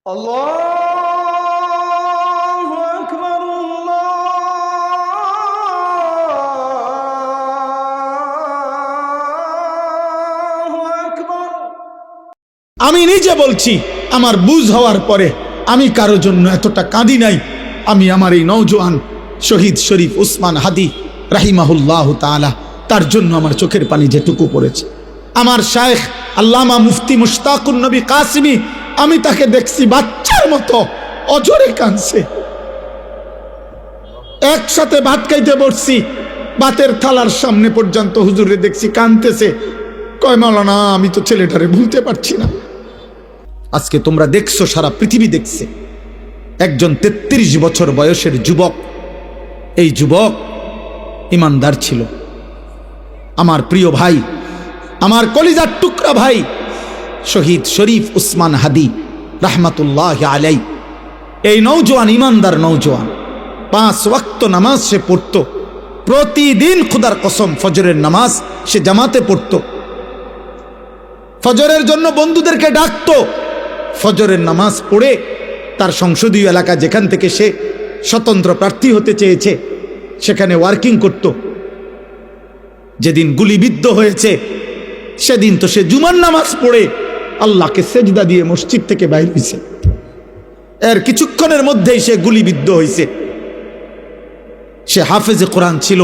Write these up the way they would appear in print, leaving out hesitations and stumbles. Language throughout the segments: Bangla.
আল্লাহু আকবার, আল্লাহু আকবার। আমি নিজে বলছি, আমার বুঝ হওয়ার পরে আমি কারো জন্য এতটা কাঁদি নাই। আমি আমার এই নওজোয়ান শহীদ শরীফ উসমান হাদি রাহিমাহুল্লাহ তাআলা, তার জন্য আমার চোখের পানি যেটুকু পড়েছে। আমার শায়েখ আল্লামা মুফতি মুশতাকুন নবী কাসিমি, আমি তাকে দেখছি বাচ্চার মতো অজরে কাঁদছে। একসাথে ভাত খাইতে বসছি, ভাতের থালার সামনে পর্যন্ত হুজুরে দেখছি কাঁদতেছে। কয় মাওলানা, আমি তো ছেলেটারে ভুলতে পারছি না। আজকে তোমরা দেখছো, সারা পৃথিবী দেখছে, একজন 33 বছর বয়সের যুবক। এই যুবক ইমানদার ছিল। আমার প্রিয় ভাই, আমার কলিজার টুকরা ভাই শহীদ শরীফ উসমান হাদি রাহমাতুল্লাহ আলাই, এই নওজোয়ান ইমানদার নওজোয়ান 5 ওয়াক্ত নামাজ সে পড়তো প্রতিদিন। খুদার কসম, ফজরের নামাজ সে জামাতে পড়তো। ফজরের জন্য বন্ধুদেরকে ডাকতো। ফজরের নামাজ পড়ে তার সংসদীয় এলাকা, যেখান থেকে সে স্বতন্ত্র প্রার্থী হতে চেয়েছে, সেখানে ওয়ার্কিং করত। যেদিন গুলিবিদ্ধ হয়েছে সেদিন তো সে জুমার নামাজ পড়ে আল্লাহকে সেজদা দিয়ে মসজিদ থেকে বাইর হয়েছে। এর কিছুক্ষণের মধ্যেই সে গুলিবিদ্ধ হয়েছে। সে হাফেজে কোরআন ছিল,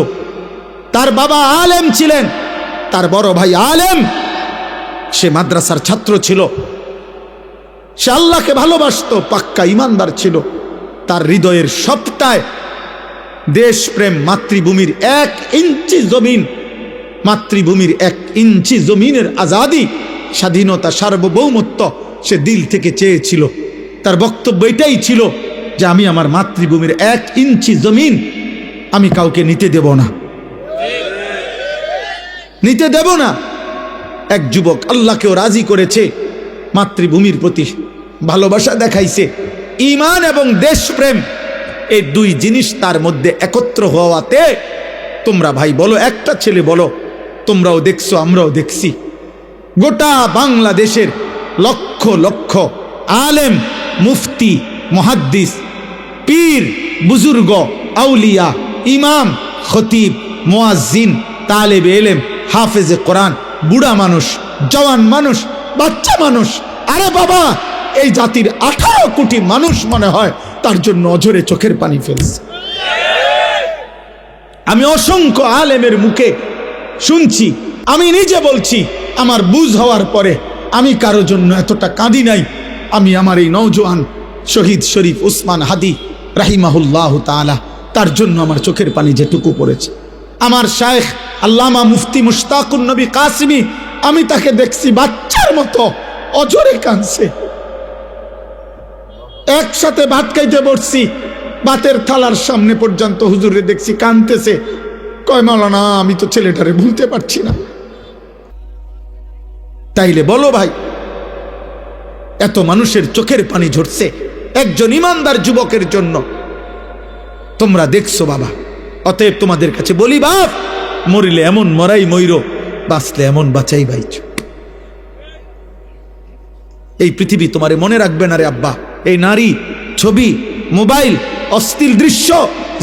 তার বাবা আলেম ছিলেন, তার বড় ভাই আলেম, সে মাদ্রাসার ছাত্র ছিল। সে আল্লাহকে ভালোবাসতো, পাক্কা ইমানদার ছিল। তার হৃদয়ের সবটায় দেশপ্রেম, মাতৃভূমির 1 ইঞ্চি জমিন, মাতৃভূমির 1 ইঞ্চি জমিনের আজাদি, স্বাধীনতা, সার্বভৌমত্ব সে দিল থেকে চেয়েছিল। তার বক্তব্য এটাই ছিল যে আমি আমার মাতৃভূমির 1 ইঞ্চি জমিন আমি কাউকে নিতে দেব না, নিতে দেব না। এক যুবক আল্লাহকেও রাজি করেছে, মাতৃভূমির প্রতি ভালোবাসা দেখাইছে। ঈমান এবং দেশপ্রেম, এই 2 জিনিস তার মধ্যে একত্র হওয়াতে, তোমরা ভাই বলো, একটা ছেলে বলো, তোমরাও দেখছো আমরাও দেখছি, গোটা বাংলাদেশের লক্ষ লক্ষ আলেম, মুফতি, মুহাদ্দিস, পীর, বুজুর্গ, আউলিয়া, ইমাম, খতিব, মুয়াজ্জিন, তালেবে ইলম, হাফেজে কোরআন, বুড়া মানুষ, জওয়ান মানুষ, বাচ্চা মানুষ, আরে বাবা, এই জাতির 18 কোটি মানুষ মনে হয় তার জন্য অঝরে চোখের পানি ফেলছে। আমি অসংখ্য আলেমের মুখে শুনছি, আমি নিজে বলছি, আমার বুঝ হওয়ার পরে আমি কারো জন্য এতটা কাঁদি নাই। আমি আমার এই নওজোয়ান শহীদ শরীফ উসমান হাদি রাহিমাহুল্লাহ তাআলা, তার জন্য আমার চোখের পানি যেটুকু পড়েছে। আমার শায়েখ আল্লামা মুফতি মুশতাকুন নবী কাসিমি, আমি তাকে দেখছি বাচ্চার মতো অজরে কাঁদছে। একসাথে ভাত খাইতে বসছি, ভাতের থালার সামনে পর্যন্ত হুজুরে দেখছি কাঁদতেছে। কয় মাওলানা, আমি তো ছেলেটারে ভুলতে পারছি না। তাইলে বলো ভাই, এত মানুষের চোখের পানি ঝরছে একজন ইমানদার যুবকের জন্য, তোমরা দেখছো বাবা। অতএব তোমাদের কাছে বলি, বাপ, মরিলে এমন মরাই মইরো, বাঁচলে এমন বাঁচাই বাইচ। এই পৃথিবী তোমারে মনে রাখবে না রে আব্বা। এই নারী, ছবি, মোবাইল, অশ্লীল দৃশ্য,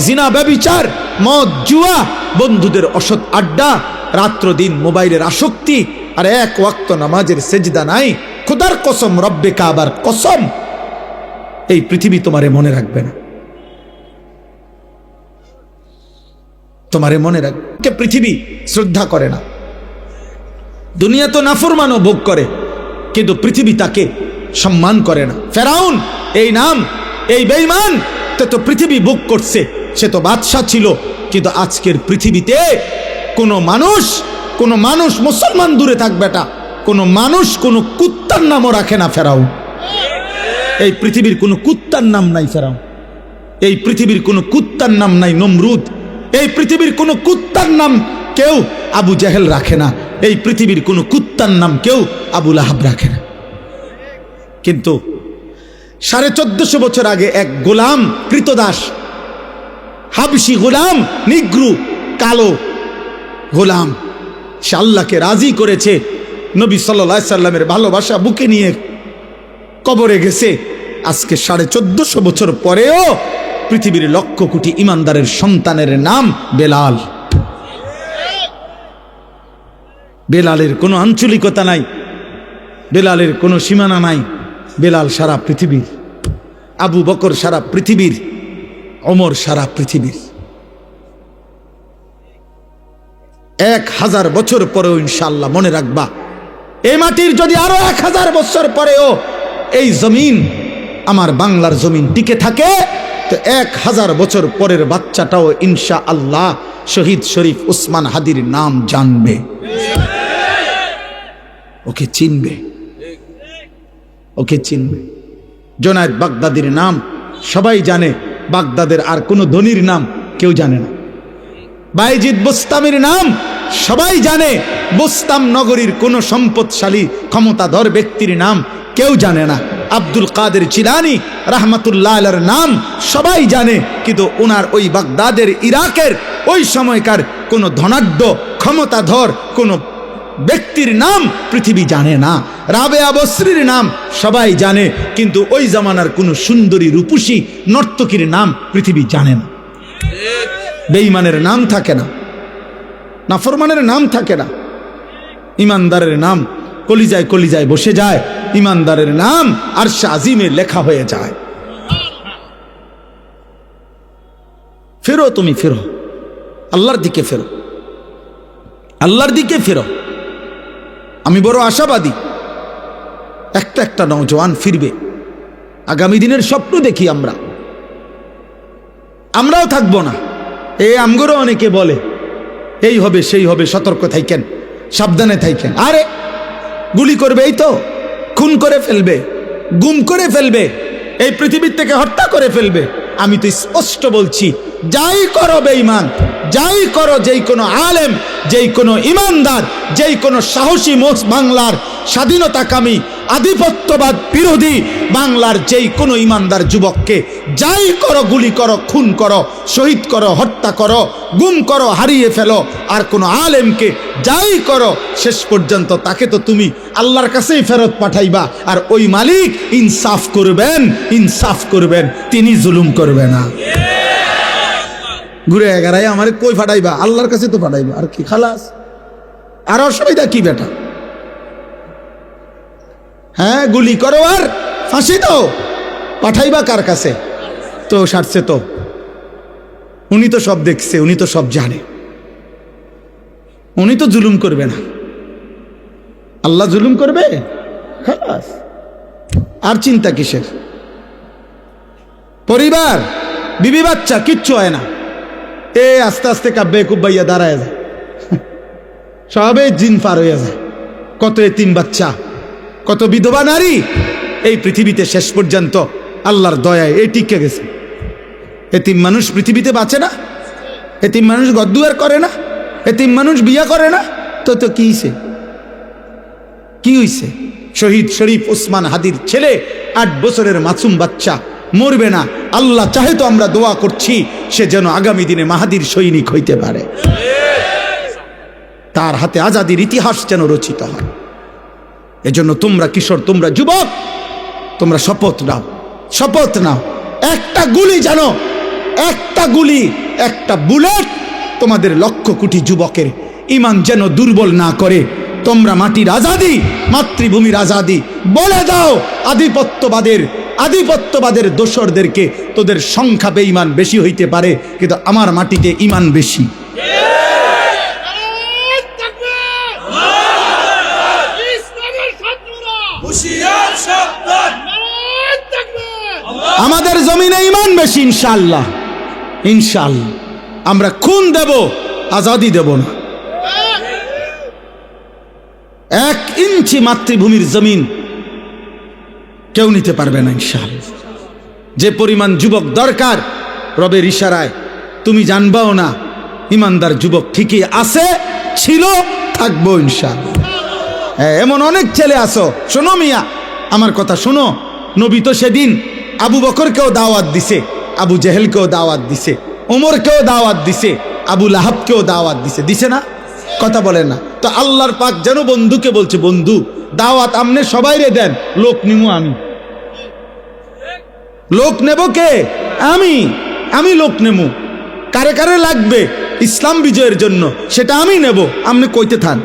জিনা, ব্যভিচার, মদ, জুয়া, বন্ধুদের অসৎ আড্ডা, রাত্র দিন মোবাইলের আসক্তি, আর 1 ওয়াক্ত নামাজের সেজদা নাই। খোদার কসম, রব্বে কাবার কসম, এই পৃথিবী তোমারে মনে রাখবে না, তোমারে মনে রাখবে। পৃথিবী শ্রদ্ধা করে না। দুনিয়া তো নাফরমানও ভোগ করে, কিন্তু পৃথিবী তাকে সম্মান করে না। ফেরাউন, এই নাম, এই বেঈমান, তো পৃথিবী ভোগ করছে। সে তো বাদশা ছিল, কিন্তু আজকের পৃথিবীতে কোনো মানুষ মুসলমান দূরে থাক বেটা, কোনো মানুষ কোনো কুত্তার নামও রাখে না ফেরাউন। এই পৃথিবীর কোনো কুত্তার নাম নাই ফেরাউন। এই পৃথিবীর কোনো কুত্তার নাম নাই নমরুদ। এই পৃথিবীর কোনো কুত্তার নাম কেউ আবু জেহেল রাখে না। এই পৃথিবীর কোনো কুত্তার নাম কেউ আবু লাহাব রাখে না। কিন্তু 1450 বছর আগে এক গোলাম, কৃতদাস, হাবশি গোলাম, নিগ্রু, কালো গোলাম, সে আল্লাহকে রাজি করেছে। নবী সাল্লাল্লাহু আলাইহি সাল্লামের ভালোবাসা বুকে নিয়ে কবরে গেছে। আজকে 1450 বছর পরেও পৃথিবীর লক্ষ কোটি ইমানদারের সন্তানের নাম বেলাল। বেলালের কোনো আঞ্চলিকতা নাই, বেলালের কোনো সীমানা নাই। বেলাল সারা পৃথিবীর, আবু বকর সারা পৃথিবীর, ওমর সারা পৃথিবীর। 1000 বছর পরেও ইনশাআল্লাহ মনে রাখবা, এই মাটির যদি আরো 1000 বছর পরেও এই জমিন আমার বাংলার জমিন টিকে থাকে, তো 1000 বছর পরের বাচ্চাটাও ইনশাআল্লাহ শহীদ শরীফ উসমান হাদির নাম জানবে, ওকে চিনবে, ওকে চিনবে। জোনায়েদ বাগদাদির নাম সবাই জানে, বাগদাদের আর কোনো ধনীর নাম কেউ জানে না। বাইজিদ বুস্তামির নাম সবাই জানে, বুস্তাম নগরীর কোনো সম্পদশালী ক্ষমতাধর ব্যক্তির নাম কেউ জানে না। আব্দুল কাদের জিলানী রাহমাতুল্লাহ আলাইহির নাম সবাই জানে, কিন্তু ওনার ওই বাগদাদের ইরাকের ওই সময়কার কোনো ধনাঢ্য ক্ষমতাধর কোনো ব্যক্তির নাম পৃথিবী জানে না। রাবেয়া বসরির নাম সবাই জানে, কিন্তু ওই জামানার কোনো সুন্দরী রূপসী নর্তকীর নাম পৃথিবী জানে না। বেঈমানের নাম থাকে না, নাফরমানের নাম থাকে না, ইমানদারের নাম কলিজায় কলিজায় বসে যায়, ইমানদারের নাম আরশে আজিমে লেখা হয়ে যায়। ফেরো, তুমি ফেরো, আল্লাহর দিকে ফেরো, আল্লাহর দিকে ফেরো। আমি বড় আশাবাদী, একটা একটা নওজওয়ান ফিরবে। আগামী দিনের স্বপ্ন দেখি আমরাও থাকবো না। এই আমগরও অনেকে বলে এই হবে সেই হবে, সতর্ক থাকেন, সাবধানে থাকেন। আরে গুলি করবে, এই তো খুন করে ফেলবে, গুম করে ফেলবে, এই পৃথিবীর থেকে হত্যা করে ফেলবে। আমি তো স্পষ্ট বলছি, যাই করো বেঈমান, যাই করো যেই কোনো আলেম, যেই কোনো ইমানদার, যেই কোনো সাহসী বাংলার স্বাধীনতাকামী আধিপত্যবাদ বিরোধী বাংলার যেই কোনো ইমানদার যুবককে যাই করো, গুলি করো, খুন করো, শহীদ করো, হত্যা করো, গুম করো, হারিয়ে ফেলো, আর কোনো আলেমকে যাই করো, শেষ পর্যন্ত তাকে তো তুমি আল্লাহর কাছেই ফেরত পাঠাইবা। আর ওই মালিক ইনসাফ করবেন, ইনসাফ করবেন, তিনি জুলুম করবে না। ঘুরে এগারাই আমারে কই ফাটাইবা? আল্লাহর কাছে তো ফাটাইবা, আর কি খালাস, আর অসুবিধা কি বেটা? হ্যাঁ, গুলি করো আর ফাঁসি দাও, পাঠাইবা কার কাছে? তো সারছে তো, উনি তো সব দেখছে, উনি তো সব জানে, উনি তো জুলুম করবে না। আল্লাহ জুলুম করবে? খালাস, আর চিন্তা কিসের? পরিবার, বিবি বাচ্চা কিচ্ছু হয় না, এ আস্তে আস্তে কাব্যে কুব্বাইয়া দাঁড়ায় যায়, সবে জিন পার হয়ে যায়। কত এতিম বাচ্চা, কত বিধবা নারী এই পৃথিবীতে শেষ পর্যন্ত আল্লাহর দয়ায় এই টিকে গেছে। এতিম মানুষ পৃথিবীতে বাঁচে না, এতিম মানুষ গদ্দুয়ার করে না, এতিম মানুষ বিয়া করে না, তো তো কি হইছে? কি হইছে? শহীদ শরীফ উসমান হাদির ছেলে 8 বছরের মাসুম বাচ্চা মরবে না। আল্লাহ চাহে তো আমরা দোয়া করছি সে যেন আগামী দিনে মাহাদির সৈনিক হইতে পারে, তার হাতে আজাদির ইতিহাস যেন রচিত হয়। এজন্য তোমরা কিশোর, তোমরা যুবক, তোমরা শপথ নাও, শপথ নাও, একটা গুলি জানো, একটা গুলি, একটা বুলেট তোমাদের লক্ষ কোটি যুবকের ইমান যেন দুর্বল না করে। তোমরা মাটির আজাদি, মাতৃভূমির আজাদি বলে দাও আধিপত্যবাদের দোসরদেরকে, তোদের সংখ্যা বেঈমান বেশি হইতে পারে, কিন্তু আমার মাটিতে ইমান বেশি। আমাদের জমিনে ইমান বেশি, ইনশাআল্লাহ, ইনশাআল্লাহ। আমরা খুন দেব, আজাদি দেব না। 1 ইঞ্চি মাতৃভূমির জমিন কেউ নিতে পারবে না, ইনশাআল্লাহ। যে পরিমাণ যুবক দরকার রবের ইশারায় তুমি জানবাও না, ইমানদার যুবক ঠিকই আছে, ছিল, থাকবো ইনশাআল্লাহ। এমন অনেক ছেলে আসো, শোনো মিয়া, আমার কথা শোনো। নবী তো সেদিন আবু বকরকেও দাওয়াত দিছে, আবু জেহেলকেও দাওয়াত দিছে, ওমরকেও দাওয়াত দিছে, আবু লাহাবকেও দাওয়াত দিছে, দিছে না? কথা বলে না তো? আল্লাহর পাক যেন বন্ধুকে বলছে, বন্ধু দাওয়াত আমনে সবাই রে দেন, লোক নিমু আমি। লোক নেব কে? আমি লোক নেব। কারে কারে লাগবে ইসলাম বিজয়ের জন্য সেটা আমি নেব। আমনে কইতে থান,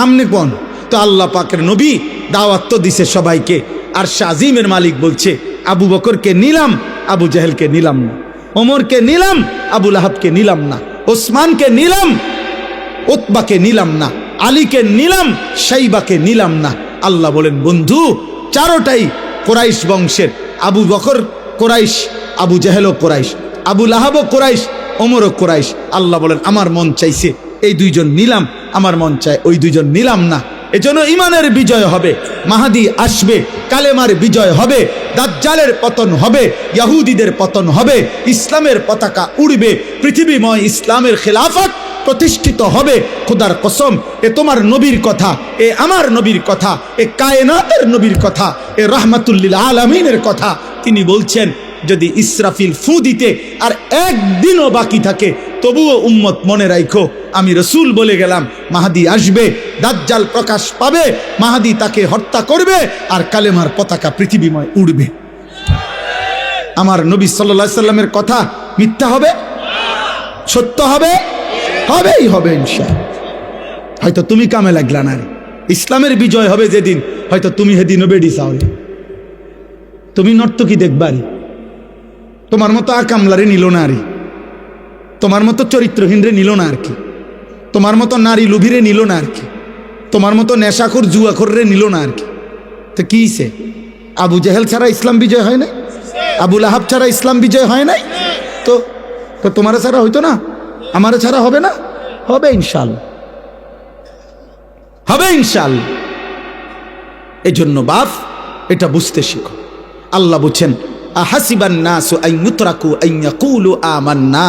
আমনে কোন? তো আল্লাহ পাকের নবী দাওয়াত তো দিছে সবাইকে। আর শাজিমের মালিক বলছে, আবু বকরকে নিলাম, আবু জাহেলকে নিলাম না। ওমরকে নিলাম, আবু লাহাবকে নিলাম না। ওসমানকে নিলাম, উতবাকে নিলাম না। আলীকে নিলাম, শাইবাকে নিলাম না। আল্লাহ বলেন, বন্ধু চারোটাই কোরাইশ বংশের। আবু বকর কোরাইশ, আবু জাহেলও কোরাইশ, আবু লাহাবও কোরাইশ, ওমরও কোরাইশ। আল্লাহ বলেন, আমার মন চাইছে এই দুইজন নিলাম, আমার মন চায় ওই দুইজন নিলাম না। এজন্য ইমানের বিজয় হবে, মাহাদি আসবে, কালেমার বিজয় হবে, দাজ্জালের পতন হবে, ইহুদিদের পতন হবে, ইসলামের পতাকা উড়বে, পৃথিবীময় ইসলামের খেলাফত প্রতিষ্ঠিত হবে। খোদার কসম, এ তোমার নবীর কথা, এ আমার নবীর কথা, এ কায়নাতের নবীর কথা, এ রহমাতুল্লিল আলামিনের কথা। তিনি বলছেন, যদি ইসরাফিল ফু দিতে আর একদিনও বাকি থাকে, তবুও উম্মত মনে রাখো, আমি রসুল বলে গেলাম, মাহাদি আসবে, দাজ্জাল প্রকাশ পাবে, মাহাদি তাকে হত্যা করবে, আর কালেমার পতাকা পৃথিবীময় উড়বে। আমার নবী সাল্লাল্লাহু আলাইহি সাল্লামের কথা মিথ্যা হবে? সত্য হবে? হবেই হবে ইনশাআল্লাহ। হয়তো তুমি কামে লাগলা না রে, ইসলামের বিজয় হবে যেদিন, হয়তো তুমি সেদিনও বেডি চাওলে, তুমি নর্তকী দেখবারি, তোমার মতো আকামলারে নিল না রে, তোমার মতো চরিত্রহীনরে নিল না আর কি, তোমার মতো নারী লুভিরে নিল না আর কি, তোমার মতো নেশাখোর জুয়াখোররে নিল না আর কি। তো কি হইছে? আবু জাহেল ছাড়া ইসলাম বিজয় হয় নাই, আবু লাহাব ছাড়া ইসলাম বিজয় হয় নাই। তো তো তোমার ছাড়া হইতো না, আমার ছাড়া হবে না? হবে ইনশাআল্লাহ, হবে ইনশাআল্লাহ। এই জন্য বাপ এটা বুঝতে শিখো। আল্লাহ বলছেন, আহাসিবান নাসু আন ইউতরাকু আন ইয়াকুলু আমান্না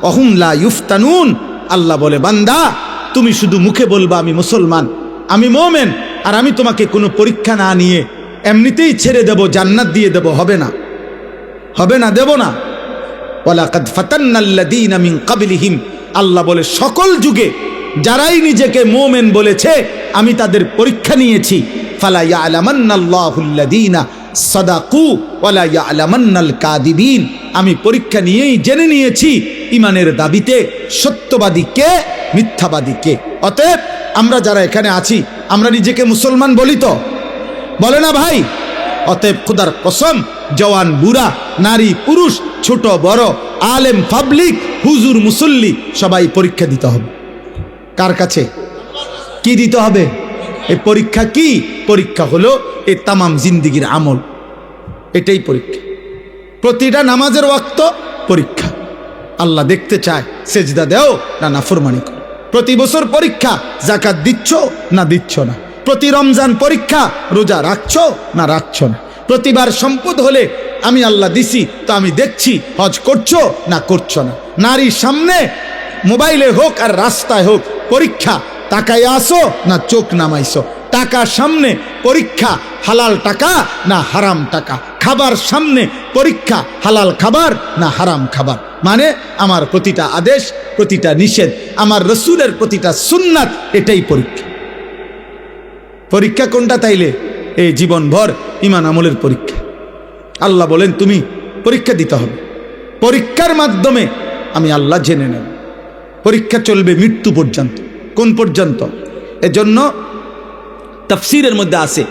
ওয়া হুম লা ইফতানুন। আল্লাহ বলে, বান্দা তুমি শুধু মুখে বলবা আমি মুসলমান, আমি মুমিন, আর আমি তোমাকে কোনো পরীক্ষা না নিয়ে এমনিতেই ছেড়ে দেব, জান্নাত দিয়ে দেব। হবে না, হবে না, দেব না। ওয়ালাকাদ ফাতান্নাল্লাযীনা মিন ক্বাবলিহিম, আল্লাহ বলে সকল যুগে যারাই নিজেকে মুমিন বলেছে আমি তাদের পরীক্ষা নিয়েছি। ফালা ইয়ালামান্নাল্লাহুল্লাযীনা সাদাকু ওয়ালা ইয়ালামান্নাল কাযিবিন, আমি পরীক্ষা নিয়েই জেনে নিয়েছি ইমানের দাবিতে সত্যবাদী কে, মিথ্যাবাদী কে। অতএব আমরা যারা এখানে আছি, আমরা নিজেকে মুসলমান বলি তো, বলে না ভাই? অতএব খোদার কসম, জওয়ান বুড়া, নারী পুরুষ, ছোট বড়, আলেম পাবলিক, হুজুর মুসল্লি, সবাই পরীক্ষা দিতে হবে। কার কাছে? কি দিতে হবে? এই পরীক্ষা কি? পরীক্ষা হলো এই তামাম জিন্দিগির আমল, এটাই পরীক্ষা। প্রতিটা নামাজের ওয়াক্ত পরীক্ষা। আল্লাহ দেখতে চায় সেজদা দেও না নাফরমানি করো। প্রতি বছর পরীক্ষা, যাকাত দিচ্ছ না দিচ্ছ না। প্রতি রমজান পরীক্ষা, রোজা রাখছো না রাখছো না। প্রতিবার সম্পদ হলে আমি আল্লাহ দিছি তো আমি দেখছি, হজ করছো না করছো না। নারীর সামনে মোবাইলে হোক আর রাস্তায় হোক পরীক্ষা, তাকায় আসো না চোখ নামাইছো। টাকা সামনে পরীক্ষা, হালাল টাকা না হারাম টাকা। খাবার সামনে পরীক্ষা, হালাল খাবার না হারাম খাবার। মানে আমার প্রতিটা আদেশ, প্রতিটা নিষেধ, আমার রসুলের প্রতিটা সুন্নাত, এটাই পরীক্ষা। পরীক্ষা কোনটা তাইলে? এই জীবনভর ইমান আমলের পরীক্ষা। আল্লাহ বলেন তুমি পরীক্ষা দিতে হবে। পরীক্ষার মাধ্যমে আমি আল্লাহ জেনে নেব। পরীক্ষা চলবে মৃত্যু পর্যন্ত। কোন পর্যন্ত? এজন্য তাফসীরের মধ্যে আছে,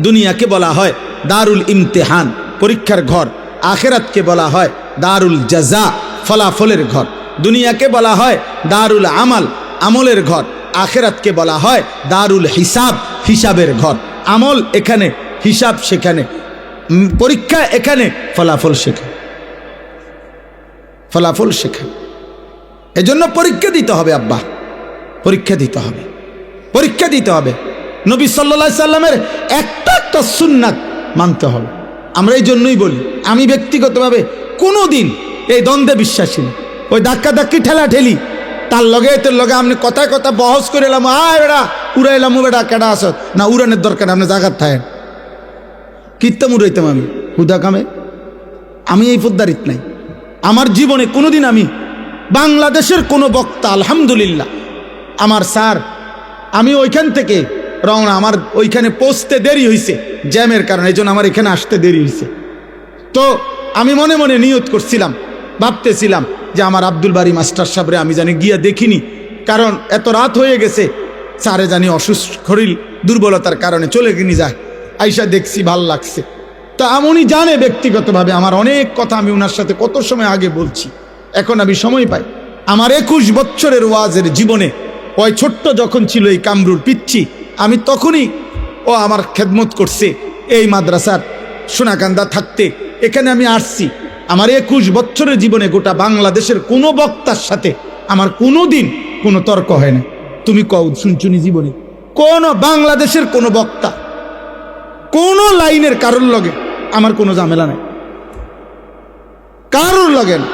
দুনিয়াকে বলা হয় দারুল ইমতিহান, পরীক্ষার ঘর। আখিরাতকে বলা হয় দারুল জাযা, ফলাফলের ঘর। দুনিয়াকে বলা হয় দারুল আমাল, আমলের ঘর। আখিরাতকে বলা হয় দারুল হিসাব, হিসাবের ঘর। আমল এখানে, হিসাব সেখানে, পরীক্ষা এখানে, ফলাফল সেখানে, ফলাফল সেখানে। এজন্য পরীক্ষা দিতে হবে আব্বা, পরীক্ষা দিতে হবে, পরীক্ষা দিতে হবে। নবী সাল্লাল্লাহু আলাইহি সাল্লামের একটা একটা সুন্নাত মানতে হবে। আমরা এই জন্যই বলি, আমি ব্যক্তিগতভাবে কোনো দিন এই দ্বন্দ্বে বিশ্বাসী না। ওই ধাক্কা ধাক্কি ঠেলা ঠেলি, তার লগে তোর লগে আপনি কথায় কথা বহস করে এলাম, আয় বেড়া উড়াইলাম, বেড়া কেডা আসত না, উড়ানের দরকার আপনি জাগাত থাকেন। কীর্তাম উড়াইতাম আমি হুদা কামে? আমি এই পদ্মারিত নাই। আমার জীবনে কোনোদিন আমি বাংলাদেশের কোনো বক্তা, আলহামদুলিল্লাহ আমার স্যার, আমি ওইখান থেকে রওনা, আমার ওইখানে পৌঁছতে দেরি হয়েছে জ্যামের কারণে, এই জন্য আমার এখানে আসতে দেরি হয়েছে। তো আমি মনে মনে নিয়ত করছিলাম, ভাবতেছিলাম যে আমার আব্দুল বারী মাস্টার সাহেবরে আমি জানি গিয়া দেখিনি, কারণ এত রাত হয়ে গেছে, স্যারে জানি অসুস্থ শরীর দুর্বলতার কারণে চলে গিয়ে যায়। আইসা দেখছি ভাল লাগছে। তা উনি জানে ব্যক্তিগতভাবে আমার অনেক কথা, আমি ওনার সাথে কত সময় আগে বলছি, এখন আমি সময় পাই। আমার 21 বছরের ওয়াজের জীবনে ওই ছোট্ট যখন ছিল এই কামরুর পিচ্ছি, আমি তখনই ও আমার খেদমত করছে এই মাদ্রাসার সোনাকান্দা থাকতে। এখানে আমি আসছি, আমার 21 বছরের জীবনে গোটা বাংলাদেশের কোনো বক্তার সাথে আমার কোনো দিন কোনো তর্ক হয় না। তুমি কও শুনছুনি জীবনে কোন বাংলাদেশের কোনো বক্তা কোন লাইনের কারোর লগে আমার কোনো ঝামেলা নাই, কারোর লগে না,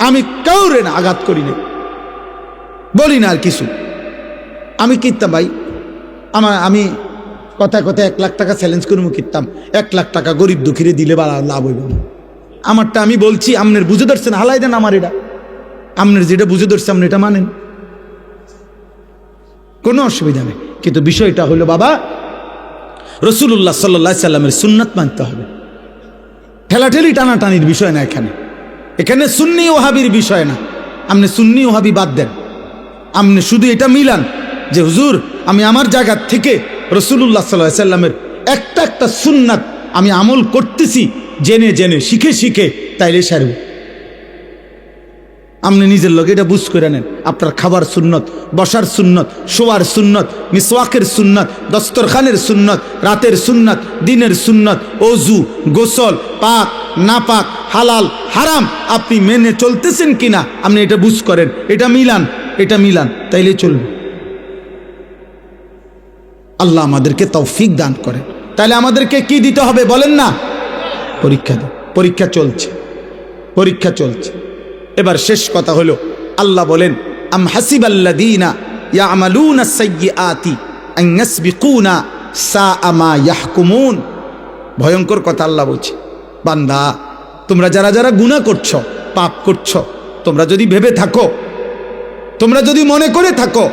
আমি কাউরে না আঘাত করি না, বলি না আর কিছু। আমি কিনতাম ভাই, আমি কথায় কথায় 1 লাখ টাকা চ্যালেঞ্জ করে কিনতাম, 1 লাখ টাকা গরিব দুঃখীরে দিলে বা লাভ হইব না। আমারটা আমি বলছি, আমনের বুঝে ধরছেন, হালাই দেন আমার এটা, আমনের যেটা বুঝে ধরছে আপনি এটা মানেন, কোনো অসুবিধা নেই। কিন্তু বিষয়টা হলো বাবা, রাসূলুল্লাহ সাল্লাল্লাহু আলাইহি সাল্লামের সুন্নাত মানতে হবে। ঠেলাঠেলি টানাটানির বিষয় না, এখানে সুন্নি ওহাবির বিষয় না। আপনি সুন্নি ওহাবি বাদ দেন, আপনি শুধু এটা মিলান যে হুজুর আমি আমার জায়গা থেকে রাসূলুল্লাহ সাল্লাল্লাহু আলাইহি সাল্লামের একটা সুন্নাত আমি আমল করতেছি, জেনে জেনে শিখে শিখে, তাইলে সারব। আপনি নিজের লোক এটা বুঝ করে নেন, আপনার খাবার সুন্নত, বসার সুন্নত, শোয়ার সুন্নত, মিসওয়াকের সুন্নত, দস্তরখানের সুন্নত, রাতের সুন্নত, দিনের সুন্নত, ওযু, গোসল, পাক নাপাক, হালাল হারাম আপনি মেনে চলতেছেন কিনা আপনি এটা বুঝ করেন, এটা মিলান, তাইলে চলবে। আল্লাহ আমাদেরকে তৌফিক দান করেন। তাহলে আমাদেরকে কি দিতে হবে বলেন না? পরীক্ষা দাও। পরীক্ষা চলছে। এবার শেষ কথা হলো, আল্লাহ বলেন আম হাসিবাল্লাযীনা ইয়ামালুনা সাইয়্যাতি আন ইয়াসবিকুনা সাআ মা ইয়াহকুমুন। ভয়ঙ্কর কথা আল্লাহ বলছে, বান্দা তোমরা যারা যারা গুনাহ করছো, পাপ করছো, তোমরা যদি ভেবে থাকো, তোমরা যদি মনে করে থাকো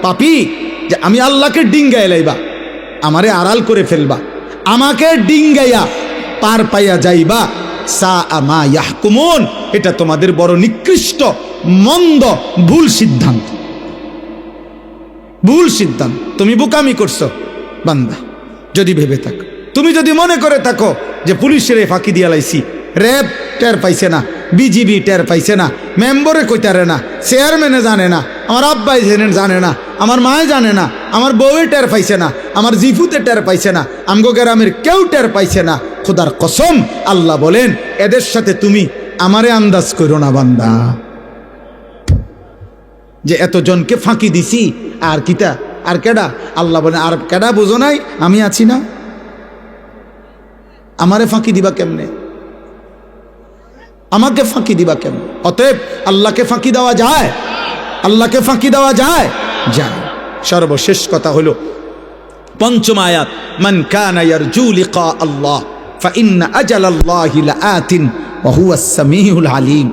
পাপী যে আমি আল্লাহকে ডিঙ্গায় লাইবা, আমারে আড়াল করে ফেলবা, আমাকে ডিঙ্গাইয়া পার পাইয়া যাইবা, সাআ মা ইয়াহকুমুন, এটা তোমাদের বড় নিকৃষ্ট মন্দ ভুল সিদ্ধান্ত। তুমি বোকামি করছো বান্দা যদি ভেবে থাকো। তুমি যদি মনে করে থাকো যে পুলিশের ফাঁকি দিয়া লাইছি, র্যাব টের পাইছে না, বিজিবি টের পাইছে না, মেম্বরে কইতারে না, চেয়ারম্যানে জানে না, আমার আব্বাই জানে না, আমার মায়ে জানে না, আমার বউয়ে টের পাইছে না, আমার জিফুতে টের পাইছে না, আমগো গ্রামের কেউ টের পাইছে না, খোদার কসম আল্লাহ বলেন এদের সাথে তুমি আমারে আন্দাজ করো না বান্দা, যে এতজনকে ফাঁকি দিছি আর কিটা আর কেডা। আল্লাহ বলেন আর কেডা বোঝো নাই, আমি আছি না, আমারে ফাঁকি দিবা কেমনে, আমাকে ফাঁকি দিবা কেমনে? অতএব আল্লাহকে ফাঁকি দেওয়া যায়, আল্লাহকে ফাঁকি দেওয়া যায়। সর্বশেষ কথা হলো পঞ্চম আয়াত, মান কানা ইয়ারজু লিকা আল্লাহ ফাইন্না আজালাল্লাহি লাআতিন ওয়া হুয়াস সামিউল আলিম।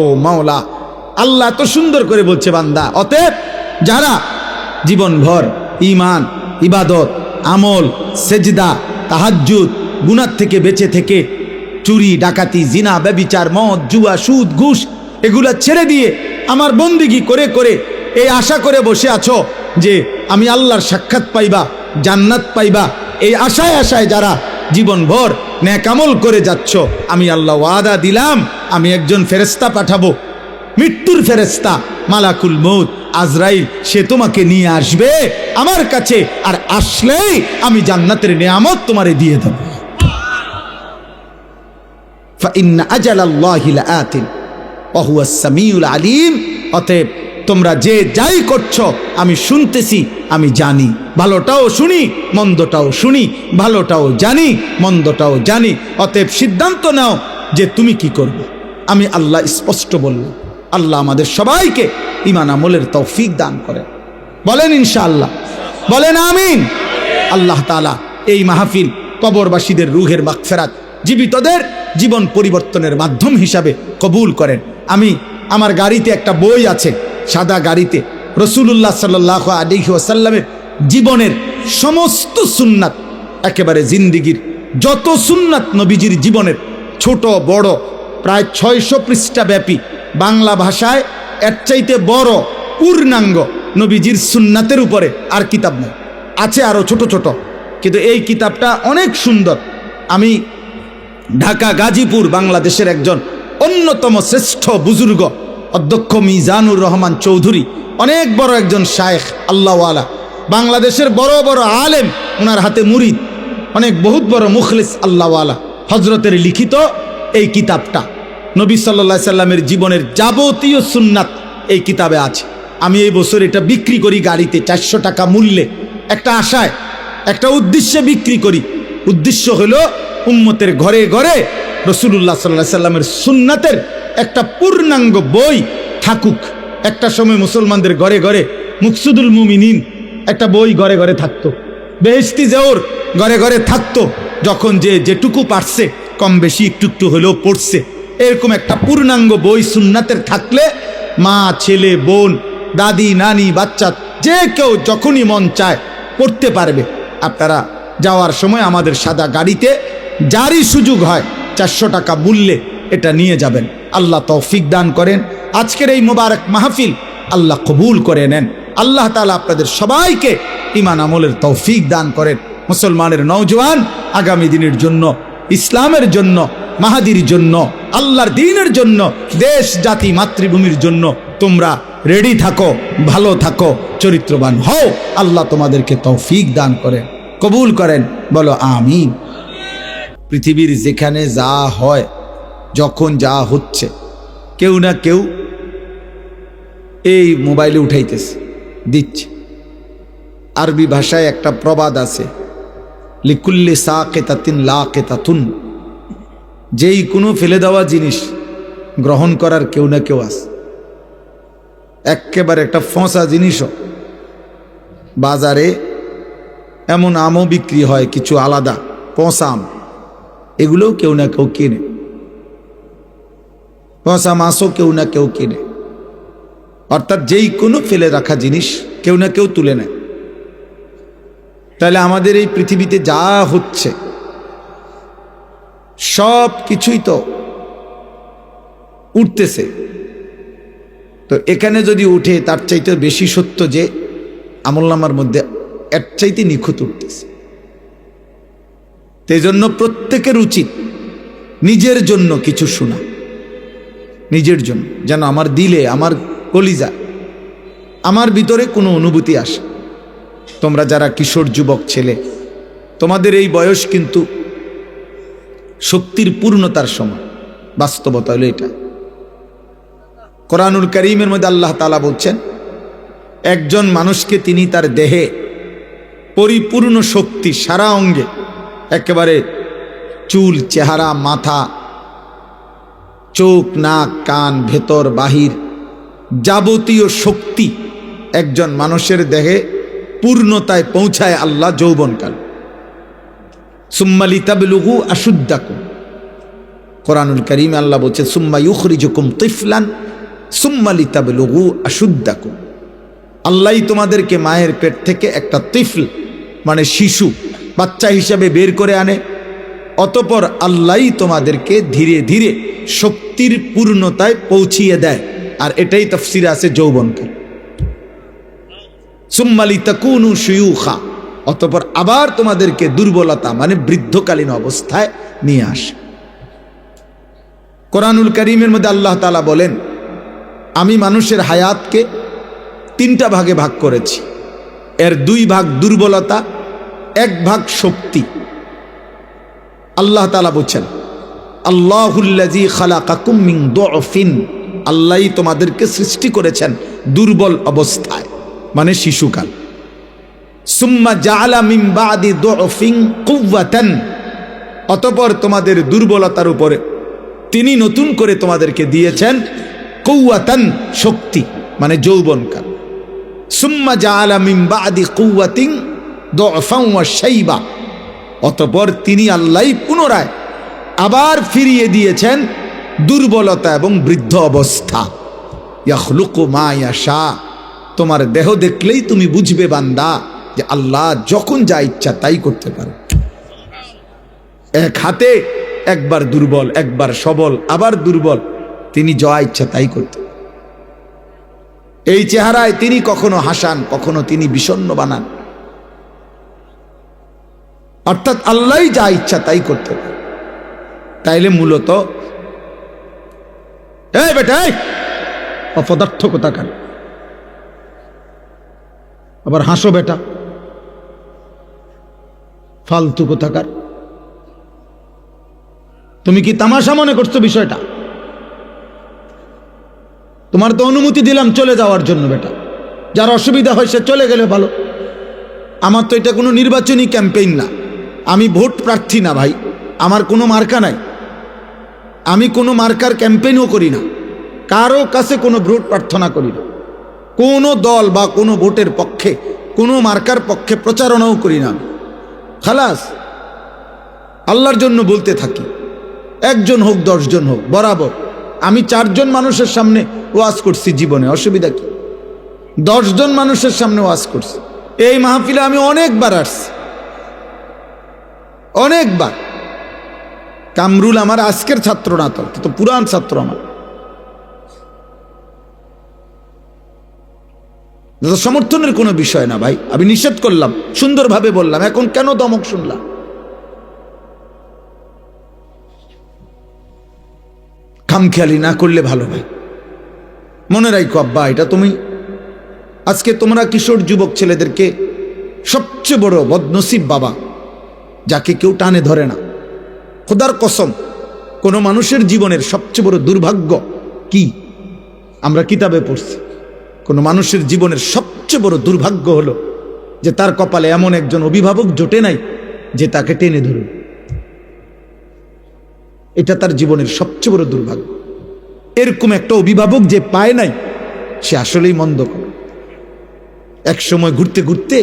ও মাওলা, আল্লাহ তো সুন্দর করে বলছে বান্দা, অতএব যারা জীবনভর ঈমান, ইবাদত, আমল, সেজদা, তাহাজ্জুদ, গুনাহ থেকে বেঁচে থেকে চুরি, ডাকাতি, জিনা, ব্যভিচার, মদ, জুয়া, সুদ, ঘুষ এগুলা ছেড়ে দিয়ে আমার বন্দেগী করে করে এই আশা করে বসে আছো যে আমি আল্লাহর সাক্ষাৎ পাইবা, জান্নাত পাইবা, এই আশায় যারা জীবনভর নেক আমল করে যাচ্ছ, আমি আল্লাহ ওয়াদা দিলাম আমি একজন ফেরেশতা পাঠাবো, মৃত্যুর ফেরেশতা মালাকুল মউত আজরাইল, সে তোমাকে নিয়ে আসবে আমার কাছে, আর আসলেই আমি জান্নাতের নিয়ামত তোমারে দিয়ে দেব। ফাইন্না আজালাল্লাহি লাআতিন ওয়া হুয়াস সামিউল আলিম। অতএব তোমরা যে যাই করছো আমি শুনতেছি, আমি জানি, ভালোটাও শুনি মন্দটাও শুনি, ভালোটাও জানি মন্দটাও জানি। অতএব সিদ্ধান্ত নাও যে তুমি কি করবে। আমি আল্লাহ স্পষ্ট বললাম। আল্লাহ আমাদের সবাইকে ঈমান আমলের তৌফিক দান করেন, বলেন ইনশাআল্লাহ, বলেন আমিন। আল্লাহ তাআলা এই মাহফিল কবরবাসীদের রুহের মাগফিরাত, জীবিতদের জীবন পরিবর্তনের মাধ্যম হিসাবে কবুল করেন। আমি আমার গাড়িতে একটা বই আছে, সাদা গাড়িতে রাসূলুল্লাহ সাল্লাল্লাহু আলাইহি ওয়াসাল্লামের জীবনের সমস্ত সুন্নাত, একেবারে জিন্দেগির যত সুন্নাত নবীজির জীবনের ছোট বড় প্রায় 600 পৃষ্ঠা ব্যাপী, বাংলা ভাষায় এর চাইতে বড় পূর্ণাঙ্গ নবীজির সুন্নাতের উপরে আর কিতাব নেই। আছে আরও ছোট ছোট, কিন্তু এই কিতাবটা অনেক সুন্দর। আমি ঢাকা গাজীপুর বাংলাদেশের একজন অন্যতম শ্রেষ্ঠ বুজুর্গ অধ্যক্ষ মিজানুর রহমান চৌধুরী, অনেক বড় একজন শায়েখ আল্লাহওয়ালা, বাংলাদেশের বড় বড় আলেম, ওনার হাতে মুরিদ, অনেক বহুত বড় মুখলিস আল্লাহওয়ালা হজরতের লিখিত এই কিতাবটা, নবী সাল্লাল্লাহু সাল্লামের জীবনের যাবতীয় সুন্নাত এই কিতাবে আছে। আমি এই বছর এটা বিক্রি করি গাড়িতে 400 টাকা মূল্যে, একটা আশায়, একটা উদ্দেশ্যে বিক্রি করি। উদ্দেশ্য হলো উম্মতের ঘরে ঘরে রাসূলুল্লাহ সাল্লাল্লাহু আলাইহি সাল্লামের সুন্নাতের একটা পূর্ণাঙ্গ বই থাকুক। একটা সময় মুসলমানদের ঘরে ঘরে মুকসুদুল মুমিনিন একটা বই ঘরে ঘরে থাকতো, বেহেশতি জেওর ঘরে ঘরে থাকতো, যখন যে যেটুকু পারছে কম বেশি একটু একটু হলেও পড়ছে। এরকম একটা পূর্ণাঙ্গ বই সুন্নাতের থাকলে মা, ছেলে, বোন, দাদি, নানি, বাচ্চা যে কেউ যখনই মন চায় পড়তে পারবে। আপনারা যাওয়ার সময় আমাদের সাদা গাড়িতে যারই সুযোগ হয় 400 টাকা মূল্যে এটা নিয়ে যাবেন। আল্লাহ তৌফিক দান করেন। আজকের এই মোবারক মাহফিল আল্লাহ কবুল করে নেন। আল্লাহ তাআলা আপনাদের সবাইকে ঈমান আমলের তৌফিক দান করেন। মুসলমানের নওজওয়ান আগামী দিনের জন্য, ইসলামের জন্য, মাহাদির জন্য, আল্লাহর দ্বীনের জন্য, দেশ জাতি মাতৃভূমির জন্য তোমরা রেডি থাকো, ভালো থাকো, চরিত্রবান হও। আল্লাহ তোমাদেরকে তৌফিক দান করেন, কবুল করেন, বলো আমিন। পৃথিবীর যেখানে যা হয়, যখন যা হচ্ছে, কেউ না কেউ এই মোবাইলে উঠাইতেছে, দিচ্ছে। আরবি ভাষায় একটা প্রবাদ আছে, লিকুল্লি সাকিতাতিন লাকিতাতুন, যেই কোনো ফেলে দেওয়া জিনিস গ্রহণ করার কেউ না কেউ আছে। একেবারে একটা ফসা জিনিসও, বাজারে এমন আমও বিক্রি হয় কিছু আলাদা, পচা আম, এগুলোও কেউ না কেউ কিনে। পচা মাছও কেউ না কেউ কিনে। অর্থাৎ যেই কোনো ফেলে রাখা জিনিস কেউ না কেউ তুলে নেয়। তাহলে আমাদের এই পৃথিবীতে যা হচ্ছে সব কিছুই তো উঠতেছে। তো এখানে যদি উঠে, তার চাইতে বেশি সত্য যে আমলনামার মধ্যে এর চাইতে নিখুঁত উঠতেছে। সেই জন্য প্রত্যেকের উচিত নিজের জন্য কিছু শোনা, নিজের জন্য, যেন আমার দিলে, আমার কলিজা, আমার ভিতরে কোনো অনুভূতি আসে। তোমরা যারা কিশোর যুবক ছেলে, তোমাদের এই বয়স কিন্তু শক্তির পূর্ণতার সময়। বাস্তবতা হলো এটা। কোরআনুল কারীমের মধ্যে আল্লাহ তাআলা বলছেন, একজন মানুষকে তিনি তার দেহে পরিপূর্ণ শক্তি, সারা অঙ্গে, একেবারে চুল, চেহারা, মাথা, চোখ, নাক, কান, ভেতর বাহির, যাবতীয় শক্তি একজন মানুষের দেহে পূর্ণতায় পৌঁছায় আল্লাহ যৌবনকাল। সুম্মা লিতাবলুগু আশুদ্দাকুম, কোরআনুল কারীমে আল্লাহ বলছে, সুম্মা ইউখরিজুকুম তিফলান সুম্মা লিতাবলুগু আশুদ্দাকুম। আল্লাহই তোমাদেরকে মায়ের পেট থেকে একটা তিফল মানে শিশু, বাচ্চা হিসাবে বের করে আনে। অতঃপর আল্লাহই তোমাদেরকে ধীরে ধীরে শক্তির পূর্ণতায় পৌঁছিয়ে দেয়। আর এটাই তাফসিরে আছে যৌবনকাল। সুম্মা লিতাকুনু শুয়ুখা, অতঃপর আবার তোমাদেরকে দুর্বলতা মানে বৃদ্ধকালীন অবস্থায় নিয়ে আসে। কোরআনুল কারীমের মধ্যে আল্লাহ তাআলা বলেন, আমি মানুষের হায়াতকে 3টা ভাগে ভাগ করেছি। এর 2 ভাগ দুর্বলতা, 1 ভাগ শক্তি। আল্লাহ তাআলা বলছেন, আল্লাহুল্লাযী খালাকাকুম মিন দুআফিন, আল্লাহই তোমাদেরকে সৃষ্টি করেছেন দুর্বল অবস্থায় মানে শিশুকাল। সুম্মা জাআলা মিন বাদি দুআফিন কুওয়াতান, অতঃপর তোমাদের দুর্বলতার উপরে তিনি নতুন করে তোমাদেরকে দিয়েছেন কুওয়াতান, শক্তি মানে যৌবনকাল। সুম্মা জাআলা মিন বাদি কুওয়াতিন দুআফান ওয়া শাইবা, অতঃপর তিনি আল্লাহই পুনরায় আবার ফিরিয়ে দিয়েছেন দুর্বলতা এবং বৃদ্ধ অবস্থা। ইয়াখলুকু মা ইয়াশা, তোমার দেহ দেখলেই তুমি বুঝবে বান্দা যে আল্লাহ যখন যা ইচ্ছা তাই করতে পারে। এক হাতে একবার দুর্বল, একবার সবল, আবার দুর্বল, তিনি যা ইচ্ছা তাই করতেন। এই চেহারায় তিনি কখনো হাসান, কখনো তিনি বিষণ্ণ বানান, অর্থাৎ আল্লাহ যা ইচ্ছা তাই করতেন। তাইলে মূলত এই বেটা অপদার্থ কোথাকার, আবার হাসো বেটা, ফালতু কোথাকার। তুমি কি তামাশা মনে করছো বিষয়টা? তোমার তো অনুমতি দিলাম চলে যাওয়ার জন্য বেটা, যার অসুবিধা হয় সে চলে গেলে ভালো। আমার তো এটা কোনো নির্বাচনী ক্যাম্পেইন না, আমি ভোট প্রার্থী না ভাই, আমার কোনো মার্কা নাই, আমি কোনো মার্কার ক্যাম্পেইনও করি না, কারো কাছে কোনো ভোট প্রার্থনা করি না, কোনো দল বা কোনো ভোটের পক্ষে, কোনো মার্কার পক্ষে প্রচারণাও করি না। খালাস, আল্লাহর জন্য বলতে থাকি, একজন হোক 10 জন হোক, বরাবর। আমি 4 জন মানুষের সামনে ওয়াজ করছি জীবনে, অসুবিধা কি? 10 জন মানুষের সামনে ওয়াজ করছি। এই মাহফিলে আমি অনেকবার আসছি, অনেকবার। কামরুল আমার আজকের ছাত্র না, তো পুরান ছাত্র আমার। সমর্থনের কোনো বিষয় না ভাই, আমি নিষেধ করলাম, সুন্দরভাবে বললাম, এখন কেন দমক শুনলাম? খামখেয়ালি না করলে ভালো ভাই। মনে রাখো আব্বা, এটা তুমি আজকে তোমরা কিশোর যুবক ছেলেদেরকে সবচেয়ে বড় বদনসিব বাবা, যাকে কেউ টানে ধরে না। খোদার কসম, কোনো মানুষের জীবনের সবচেয়ে বড় দুর্ভাগ্য কি আমরা কিতাবে পড়ছি, কোনো মানুষের জীবনের সবচেয়ে বড় দুর্ভাগ্য হলো যে তার কপালে এমন একজন অভিভাবক জোটে নাই যে তাকে টেনে ধরুন। এটা তার জীবনের সবচেয়ে বড় দুর্ভাগ্য। এরকম একটা অভিভাবক যে পায় নাই, সে আসলেই মন্দ করে। এক সময় ঘুরতে ঘুরতে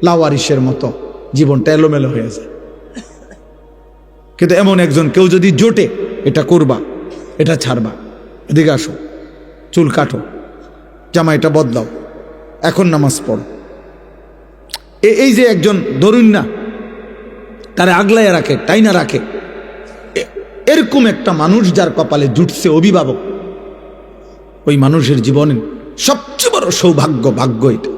লাওয়ারিসের মতো জীবনটা এলোমেলো হয়ে যায়। কিন্তু এমন একজন কেউ যদি জোটে, এটা করবা, এটা ছাড়বা, এদিকে আসো, চুল কাটো, জামাইটা বদলাও, এখন নামাজ পড়ো, এই যে একজন ধরুন না, তারা আগলাইয়া রাখে, টাইনা রাখে, এরকম একটা মানুষ যার কপালে জুটছে অভিভাবক, ওই মানুষের জীবনে সবচেয়ে বড় সৌভাগ্য, ভাগ্য এটা।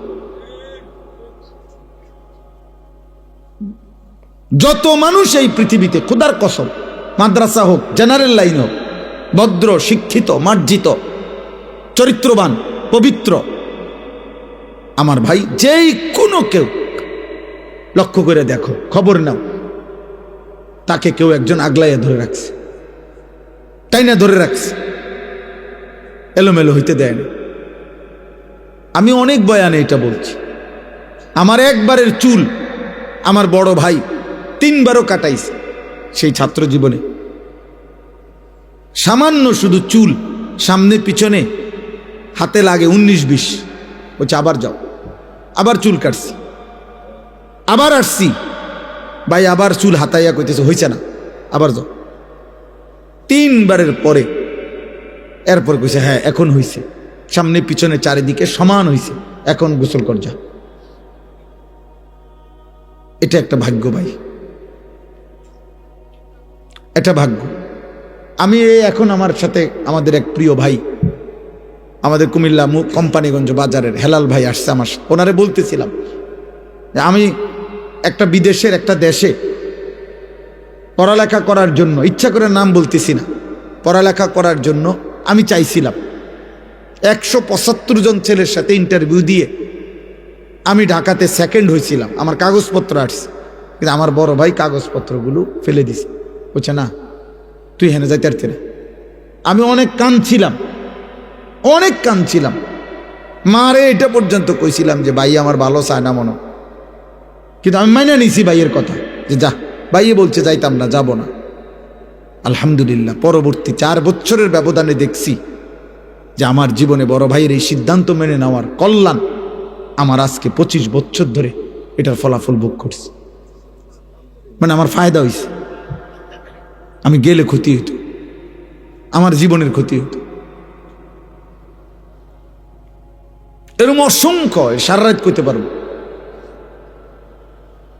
যত মানুষ এই পৃথিবীতে, খোদার কসম, মাদ্রাসা হোক, জেনারেল লাইন হোক, ভদ্র, শিক্ষিত, মার্জিত, চরিত্রবান, পবিত্র, আমার ভাই, যেই কোনো কেউ লক্ষ্য করে দেখো, খবর নাও, তাকে কেউ একজন আগলাইয়া ধরে রাখছে, তাই না, ধরে রাখছে, এলোমেলো হইতে দেয় না। আমি অনেক বয়ানে এটা বলছি। আমার একবারের চুল আমার বড় ভাই 3 বারও কাটাইছে সেই ছাত্র জীবনে। সামান্য শুধু চুল সামনে পিছনে হাতে লাগে 19-20, বলছে আবার যাও, আবার চুল কাটছি, আবার আসছি ভাই, আবার চুল হাতাইয়া কইতেছে হইছে না, আবার যাও। 3 বারের পরে এরপর কইছে হ্যাঁ এখন হইছে, সামনে পিছনে চারিদিকে সমান হইছে, এখন গোসল কর যা। এটা একটা ভাগ্য ভাই, এটা ভাগ্য। আমি এখন আমার সাথে আমাদের এক প্রিয় ভাই, আমাদের কুমিল্লা কোম্পানিগঞ্জ বাজারের হেলাল ভাই আসছে আমার, ওনারে বলতেছিলাম আমি একটা বিদেশের একটা দেশে পড়ালেখা করার জন্য, ইচ্ছা করে নাম বলতেছি না, পড়ালেখা করার জন্য আমি চাইছিলাম। 175 জন ছেলের সাথে ইন্টারভিউ দিয়ে আমি ঢাকাতে সেকেন্ড হয়েছিলাম, আমার কাগজপত্র আসছে, কিন্তু আমার বড় ভাই কাগজপত্রগুলো ফেলে দিছে, বলছে না তুই হেনে যাইতে পারতি না। আমি অনেক কাঁদছিলাম, অনেক কাঁদছিলাম, মারে এটা পর্যন্ত কইছিলাম যে ভাই আমার ভালো চায় না মনে, কিন্তু আমি মাইনা নিছি ভাইয়ের কথা যে যা, ভাইয়ে বলছে যাইতাম না, যাব না। আলহামদুলিল্লাহ পরবর্তী 4 বছরের ব্যবধানে দেখছি যে আমার জীবনে বড় ভাইয়ের এই সিদ্ধান্ত মেনে নেওয়ার কল্যাণ আমার আজকে 25 বছর ধরে এটার ফলাফল ভোগ করছি। মানে আমার ফায়দা হয়েছে, আমি গেলে ক্ষতি হইতো, আমার জীবনের ক্ষতি হইতো। এরকম অসংখ্য, সারা রাত কইতে পারবো।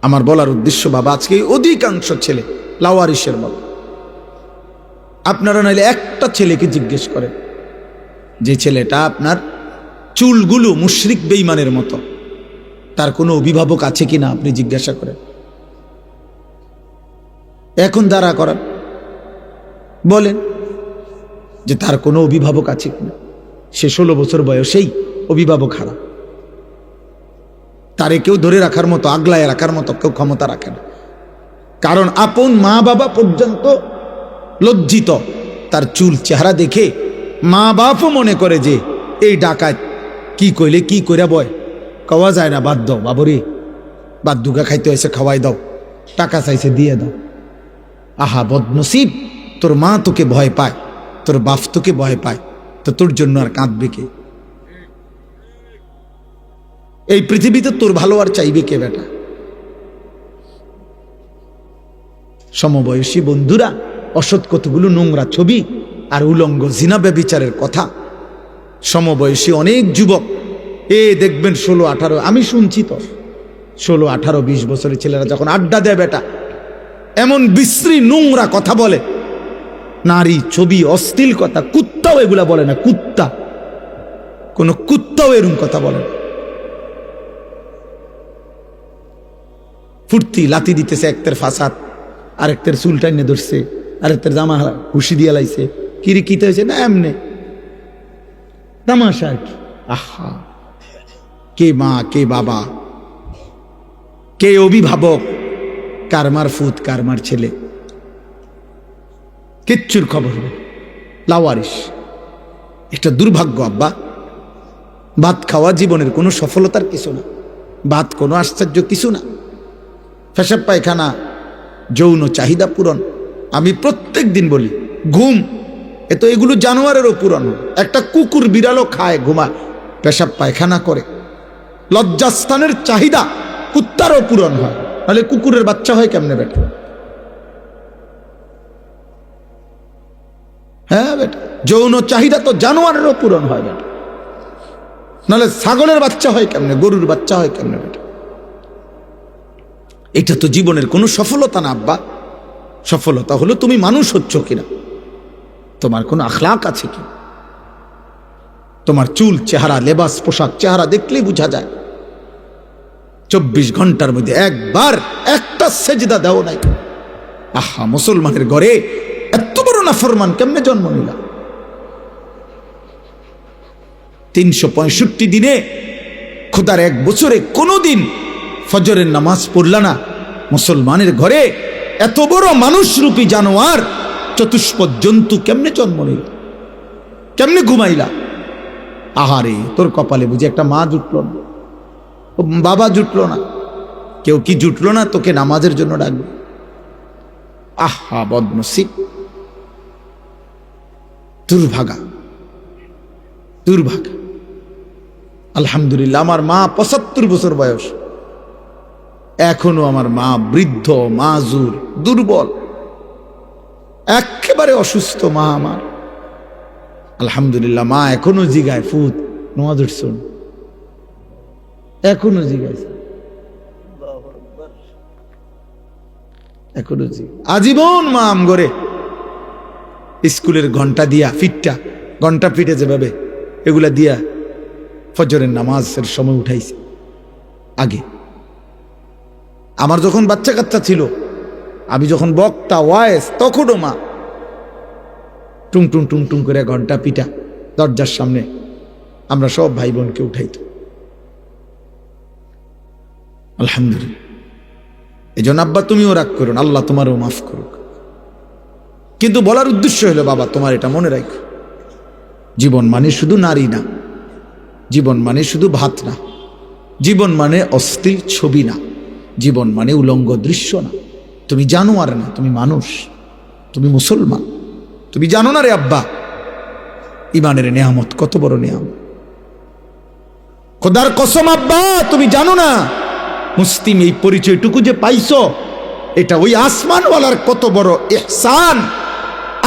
আমার বলার উদ্দেশ্য বাবা, আজকে অধিকাংশ ছেলে লাওয়ারিসের মতো আপনারা নাইলে একটা ছেলেকে জিজ্ঞেস করেন, যে ছেলেটা আপনার চুলগুলো মুশরিক বেঈমানের মতো, তার কোনো অভিভাবক আছে কিনা আপনি জিজ্ঞাসা করেন। এখন দাঁড়া করান, বলেন যে তার কোনো অভিভাবক আছে কিনা। সে 16 বছর বয়সেই অভিভাবক হারা, তারে কেউ ধরে রাখার মতো, আগলায় রাখার মতো কেউ ক্ষমতা রাখে না। কারণ আপন মা বাবা পর্যন্ত লজ্জিত তার চুল চেহারা দেখে। মা বাপও মনে করে যে এই ডাকাত কি কইলে কি কইরা বয়, কওয়া যায় না, বাদ দাও বাবরে, বাদ দুগা খাইতে হয়েছে খাওয়াই দাও, টাকা চাইছে দিয়ে দাও। আহা বদনসিব, তোর মা তোকে ভয় পায়, তোর বাপ তোকে ভয় পায়, তো তোর জন্য আর কাঁদবে কে? এই পৃথিবীতে তোর ভালো আর চাইবে কে বেটা? সমবয়সী বন্ধুরা অসৎ কতগুলো নোংরা ছবি আর উলঙ্গ জিনা ব্যভিচারের কথা। সমবয়সী অনেক যুবক দেখবেন 16-18, আমি শুনছি তো 16-18-20 বছরের ছেলেরা যখন আড্ডা দেয় বেটা, এমন বিশ্রী নোংরা কথা বলে, নারী ছবি, অশ্লীল কথা। কুত্তাও এগুলা বলে না, কুত্তা, কোন কুত্তাও এরকম কথা বলে না। ফুর্তি লাতি দিতেছে, একটার ফাসাদ, আরেকটার চুল টাইনে ধরছে, আরেকটার জামা হুশি দিয়ে লাইছে, কিরে কিতে হয়েছে না, এমনে তামাশা আর কি। আহা, কে মা, কে বাবা, কে অভিভাবক, কারমার ফুত, কারমার ছেলে, কিচ্ছুর খবর নেই, লাওয়ারিস। এটা দুর্ভাগ্য আব্বা। ভাত খাওয়া জীবনের কোনো সফলতার কিছু না, ভাত কোনো আশ্চর্য কিছু না। পেশাব পায়খানা যৌন চাহিদা পূরণ, আমি প্রত্যেক দিন বলি, ঘুম তো এগুলো জানোয়ারেরও পূরণ। একটা কুকুর বিড়ালও খায়, ঘুমায়, পেশাব পায়খানা করে। লজ্জাস্থানের চাহিদা কুত্তারও পূরণ হয়, নাহলে কুকুরের বাচ্চা হয় কেমনে বেটা? হ্যাঁ বেটা, যৌন চাহিদা তো জানোয়ারেরও পূরণ হয় বেটা, নাহলে ছাগলের বাচ্চা হয় কেমনে, গরুর বাচ্চা হয় কেমনে বেটা? এটা তো জীবনের কোনো সফলতা না আব্বা। সফলতা হলো তুমি মানুষ হচ্ছ কিনা, তোমার কোনো আখলাক আছে কি। তোমার চুল, চেহারা, লেবাস, পোশাক, চেহারা দেখলেই বোঝা যায়। 24 ঘন্টার মধ্যে একবার একটা সেজদা দাও নাই। আহা, মুসলমানের ঘরে এত বড় নাফরমান কেমনে জন্ম নিলা? 365 দিনে খোদার এক বছরে কোনোদিন ফজরের নামাজ পড়লা না। মুসলমানের ঘরে এত বড় মানুষরূপী জানোয়ার, চতুষ্পদ জন্তু কেমনে জন্ম নিল? কেমনে ঘুমাইলা? আহারে, তোর কপালে বুঝি একটা মা জুটলো না, বাবা জুটলো না, কেউ কি জুটলো না তোকে নামাজের জন্য ডাকবে? আহা বদনসিব, দুর্ভাগা, দুর্ভাগা। আলহামদুলিল্লাহ, আমার মা 75 বছর বয়স, এখনো আমার মা বৃদ্ধ, মাজুর, দুর্বল, একেবারে অসুস্থ মা আমার। আলহামদুলিল্লাহ, মা এখনো জিগায়, ফুত নামাজ উঠছুন, এখনো জিগাইছে, এখনো আজীবন মা আম করে স্কুলের ঘন্টা দিয়া, ফিটটা ঘন্টা ফিটে যেভাবে এগুলা দিয়া ফজরের নামাজের সময় উঠাইছে। আগে আমার যখন বাচ্চা কাচ্চা ছিল, আমি যখন বক্তা ওয়াইস, তখনও মা টুং টুং টুং টুং করে ঘন্টা পিটা দরজার সামনে আমরা সব ভাই বোনকে উঠাইত। আলহামদুলিল্লাহ। এই জন্য আব্বা তুমিও রাগ করো না, আল্লাহ তোমারও মাফ করুক। কিন্তু বলার উদ্দেশ্য হলো, বাবা তোমার এটা মনে রাখো, জীবন মানে শুধু নারী না, জীবন মানে শুধু ভাত না, জীবন মানে অশ্লীল ছবি না, জীবন মানে উলঙ্গ দৃশ্য না। তুমি জানোয়ার না, তুমি মানুষ, তুমি মুসলমান। তুমি জানো না রে আব্বা, ইমানের নেয়ামত কত বড় নেয়ামত। খোদার কসম আব্বা, তুমি জানো না মুসলিম এই পরিচয়টুকু যে পাইছো, এটা ওই আসমানওয়ালার কত বড় ইহসান।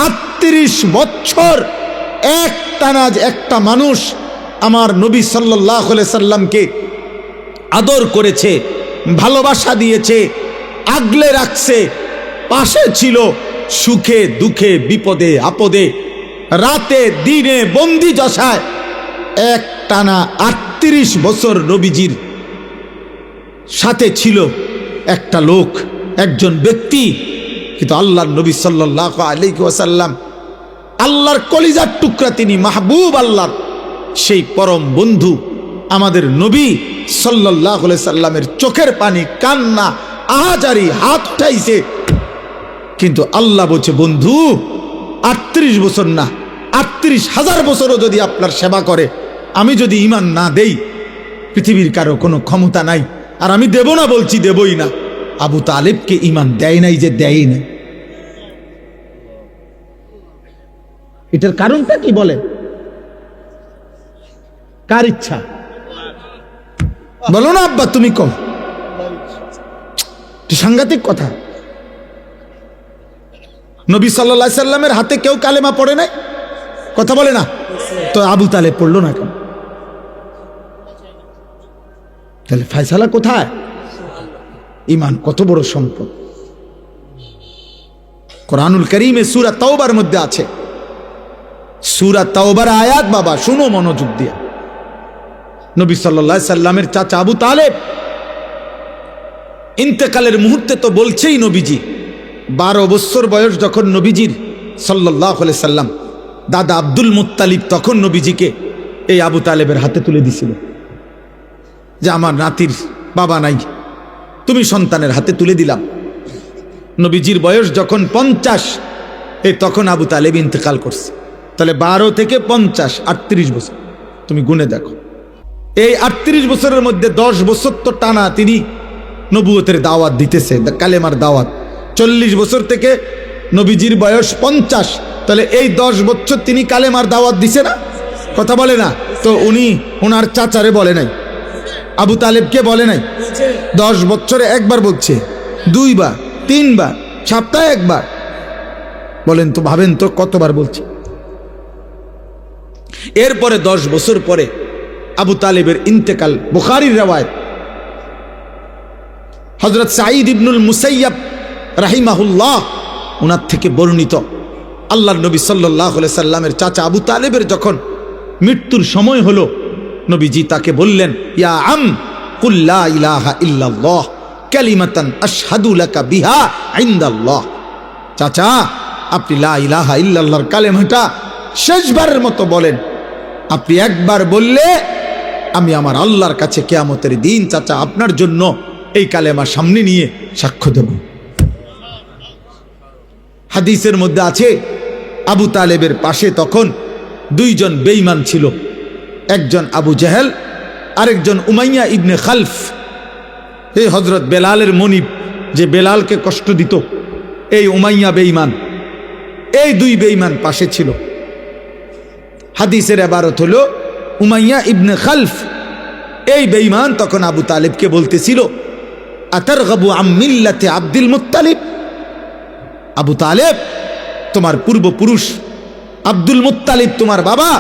38 বছর একটানা একটা মানুষ আমার নবী সাল্লাল্লাহু আলাইহি সাল্লামকে আদর করেছে, ভালোবাসা দিয়েছে, আগলে রাখছে, পাশে ছিল, সুখে দুঃখে বিপদে আপদে রাতে দিনে বন্দি দশায় এক টানা ৩৮ বছর নবীজির সাথে ছিল একটা লোক, একজন ব্যক্তি। কিন্তু আল্লাহর নবী সাল্লাল্লাহু আলাইহি ওয়াসাল্লাম, আল্লাহর কলিজার টুকরা, তিনি মাহবুব আল্লাহর সেই পরম বন্ধু আমাদের নবী সাল্লাল্লাহু আলাইহি সাল্লামের চোখের পানি, কান্না, আহাজারি, হাত উঠাইছে। কিন্তু আল্লাহ বলছে, বন্ধু ৩৮ বছর না, ৩৮,০০০ বছরও যদি আপনার সেবা করে, আমি যদি ঈমান না দেই, পৃথিবীর কারো কোনো ক্ষমতা নাই। আর আমি দেব না বলছি, দেবই না। আবু তালেবকে ঈমান দেয় নাই যে দেয় নাই। এটার কারণটা কি বলে? কার ইচ্ছা? বলো না আব্বা, তুমি কম। সাংঘাতিক কথা। নবী সাল্লাল্লাহু আলাইহি সাল্লামের হাতে কেউ কালেমা পড়ে নাই, কথা বলে না তো আবু তালেব পড়লো না কেন? তাহলে ফয়সালা কোথায়? ঈমান কত বড় সম্পদ। কোরআনুল কারীমে সূরা তাওবার মধ্যে আছে, সূরা তাওবার আয়াত, বাবা শুনো মনোযোগ দিয়ে। নবী সাল্লাল্লাহু আলাইহি সাল্লামের চাচা আবু তালেব ইন্তেকালের মুহূর্তে তো বলছেই নবীজি 12 বছর বয়স যখন নবীজির সাল্লাল্লাহু আলাইহি সাল্লাম দাদা আব্দুল মুত্তালিব তখন নবীজিকে এই আবু তালেবের হাতে তুলে দিছিল যে আমার নাতির বাবা নাই, তুমি সন্তানের হাতে তুলে দিলাম। নবীজির বয়স যখন 50, এই তখন আবু তালেব ইন্তেকাল করছে। তাহলে 12 থেকে 50, 38 বছর, তুমি গুনে দেখো। এই 38 বছরের মধ্যে 10 বছর তো টানা তিনি নবুয়তের দাওয়াত দিতেছে, কালেমার দাওয়াত। 40 বছর থেকে নবীজির বয়স 50, তাহলে এই 10 বছর তিনি কালেমার দাওয়াত দিছে না, কথা বলে না তো? উনি ওনার চাচারে বলে নাই, আবু তালেবকে বলে নাই। 10 বছরে একবার বলছে, 2 বার, 3 বার, সপ্তাহে একবার। বলেন তো, ভাবেন তো কতবার বলছে। এরপরে 10 বছর পরে আবু তালেবের ইন্তেকাল। বুখারীর রওয়ায়াত, হযরত সাঈদ ইবনুল মুসাইয়াব রাহিমাহুল্লাহ ওনার থেকে বর্ণিত, আল্লাহর নবী সাল্লাল্লাহু আলাইহি সাল্লামের চাচা আবু তালেবের যখন মৃত্যুর সময় হলো, নবীজি তাকে বললেন, ইয়া আম কুল লা ইলাহা ইল্লাল্লাহ কালিমাতান আশহাদু লাকা বিহা ইনদাল্লাহ। চাচা, আপনি লা ইলাহা ইল্লাল্লাহর কালেমাটা শেষবারের মতো বলেন। আপনি একবার বললে আমি আমার আল্লাহর কাছে কিয়ামতের দিন চাচা আপনার জন্য এই কালেমা সামনে নিয়ে সাক্ষ্য দেব। হাদিসের মধ্যে আছে, আবু তালেবের পাশে তখন 2 জন বেঈমান ছিল, একজন আবু জেহেল, আরেকজন উমাইয়া ইবনে খালফ। এই হযরত বেলালের মনিব, যে বেলালকে কষ্ট দিত, এই উমাইয়া বেঈমান। এই 2 বেঈমান পাশে ছিল। হাদিসের ইবারত হলো উমাইয়া ইবনে খালফ। এই বেঈমান তখন আবু তালেবকে বলতেছিল, আতারগাবু আম মিল্লাতে আব্দুল মুত্তালিব। আবু তালেব, তোমার পূর্বপুরুষ আব্দুল মুত্তালিব, তোমার বাবা,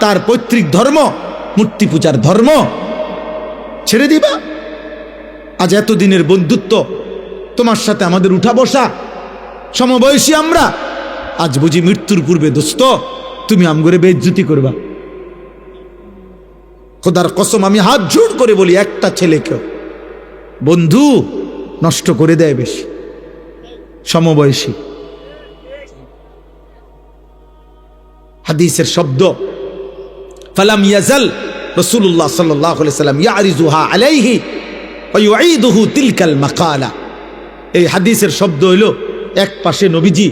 তার পৈতৃক ধর্ম মূর্তি পূজার ধর্ম ছেড়ে দিবা? আজ এতদিনের বন্ধুত্ব, তোমার সাথে আমাদের উঠা বসা, সমবয়সী আমরা, আজ বুঝি মৃত্যুর পূর্বে দোস্ত তুমি আমগরে বেইজ্জতি করবা? খোদার কসম, আমি হাত জোড় করে বলি, একটা ছেলেকেও বন্ধু নষ্ট করে দেয় বেশি, সমবয়সী। হাদিসের শব্দ, ফালাম ইয়াজাল রাসূলুল্লাহ সাল্লাল্লাহু আলাইহি সাল্লাম ইয়ারিজুহা আলাইহি ওয়া ইউঈদুহু তিলকাল মাকালা। এই হাদিসের শব্দ হইল, এক পাশে নবীজি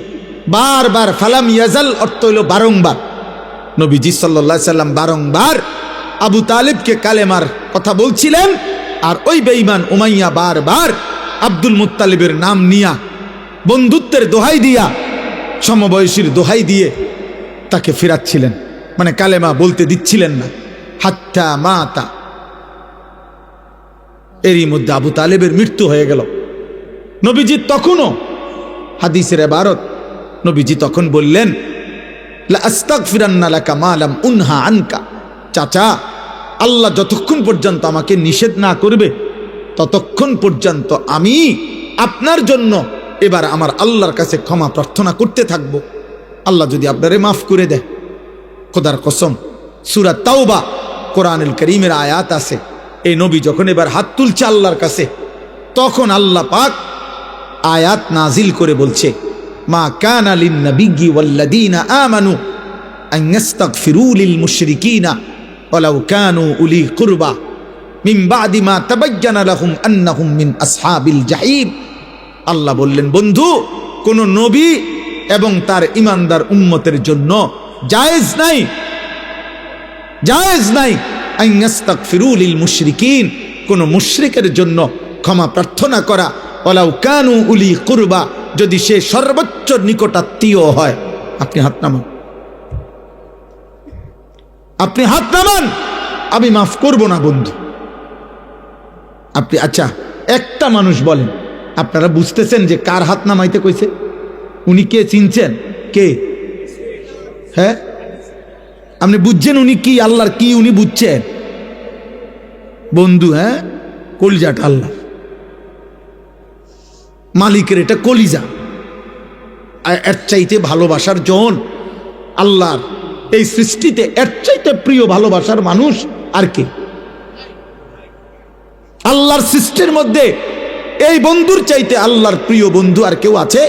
বারবার, ফালাম ইয়াজাল অর্থ হইল বারংবার, নবীজি সাল্লাল্লাহু আলাইহি সাল্লাম বারংবার আবু তালেবকে কালেমার কথা বলছিলেন, আর ওই বেঈমান উমাইয়া বারবার আব্দুল মুত্তালিবের নাম নিয়া, বন্ধুত্বের দোহাই দিয়া, সমবয়সীর দোহাই দিয়ে তাকে ফিরাচ্ছিলেন, মানে কালেমা বলতে দিচ্ছিলেন না। হাত্তা মাতা, এরই মধ্যে আবু তালেবের মৃত্যু হয়ে গেল। নবীজি তখনও, হাদিসের ইবারত, নবীজি তখন বললেন, লা আস্তাগফিরান্না লাকা মা লাম উনহা আনকা। চাচা, আল্লাহ যতক্ষণ পর্যন্ত আমাকে নিষেধ না করবে ততক্ষণ পর্যন্ত আমি আপনার জন্য এবার আমার আল্লাহর কাছে ক্ষমা প্রার্থনা করতে থাকব, আল্লাহ যদি আপনারে মাফ করে দেয়। খোদার কসম, সূরা তাওবা কোরআনুল কারীমের আয়াত আছে। এই নবী যখন এবার হাত তুলছে আল্লাহর কাছে, তখন আল্লাহ পাক আয়াত নাজিল করে বলছে, মা কানা লিন নাবিয়্যি ওয়াল্লাযীনা আমানু আন ইস্তাগফিরু লিল মুশরিকিনা ওয়ালাউ কানু উলি কুরবা মিন বাদি মা তাবায়্যানা লাহুম আন্নাহুম মিন আসহাবিল জাহিম। আল্লাহ বললেন, বন্ধু, কোন নবী এবং তার ঈমানদার উম্মতের জন্য জায়েজ নাই আন ইস্তাগফিরু লিল মুশরিকিন, কোন মুশরিকের জন্য ক্ষমা প্রার্থনা করা, ওয়ালাউ কানু উলি কুরবা, যদি সে সর্বোচ্চ নিকটাত্মীয় হয়। আপনি হাত নামান, আপনি হাত নামান, আমি মাফ করব না বন্ধু। আপনি আচ্ছা একটা মানুষ বলেন, আপনারা বুঝতেছেন যে কার হাত নামাইতে কইছে? উনি কে চিনছেন? কে? হ্যাঁ, আপনি বুঝছেন উনি কি? আল্লাহর কি উনি বুঝছেন? বন্ধু, হ্যাঁ, কলিজাটা আল্লাহ মালিকের, এটা কলিজা। এর চাইতে ভালোবাসার জন আল্লাহর এই সৃষ্টিতে, এর চাইতে প্রিয় ভালোবাসার মানুষ আর কে? আল্লাহর সৃষ্টির মধ্যে এই বন্ধুর চাইতে আল্লাহর প্রিয় বন্ধু আর কেউ আছে?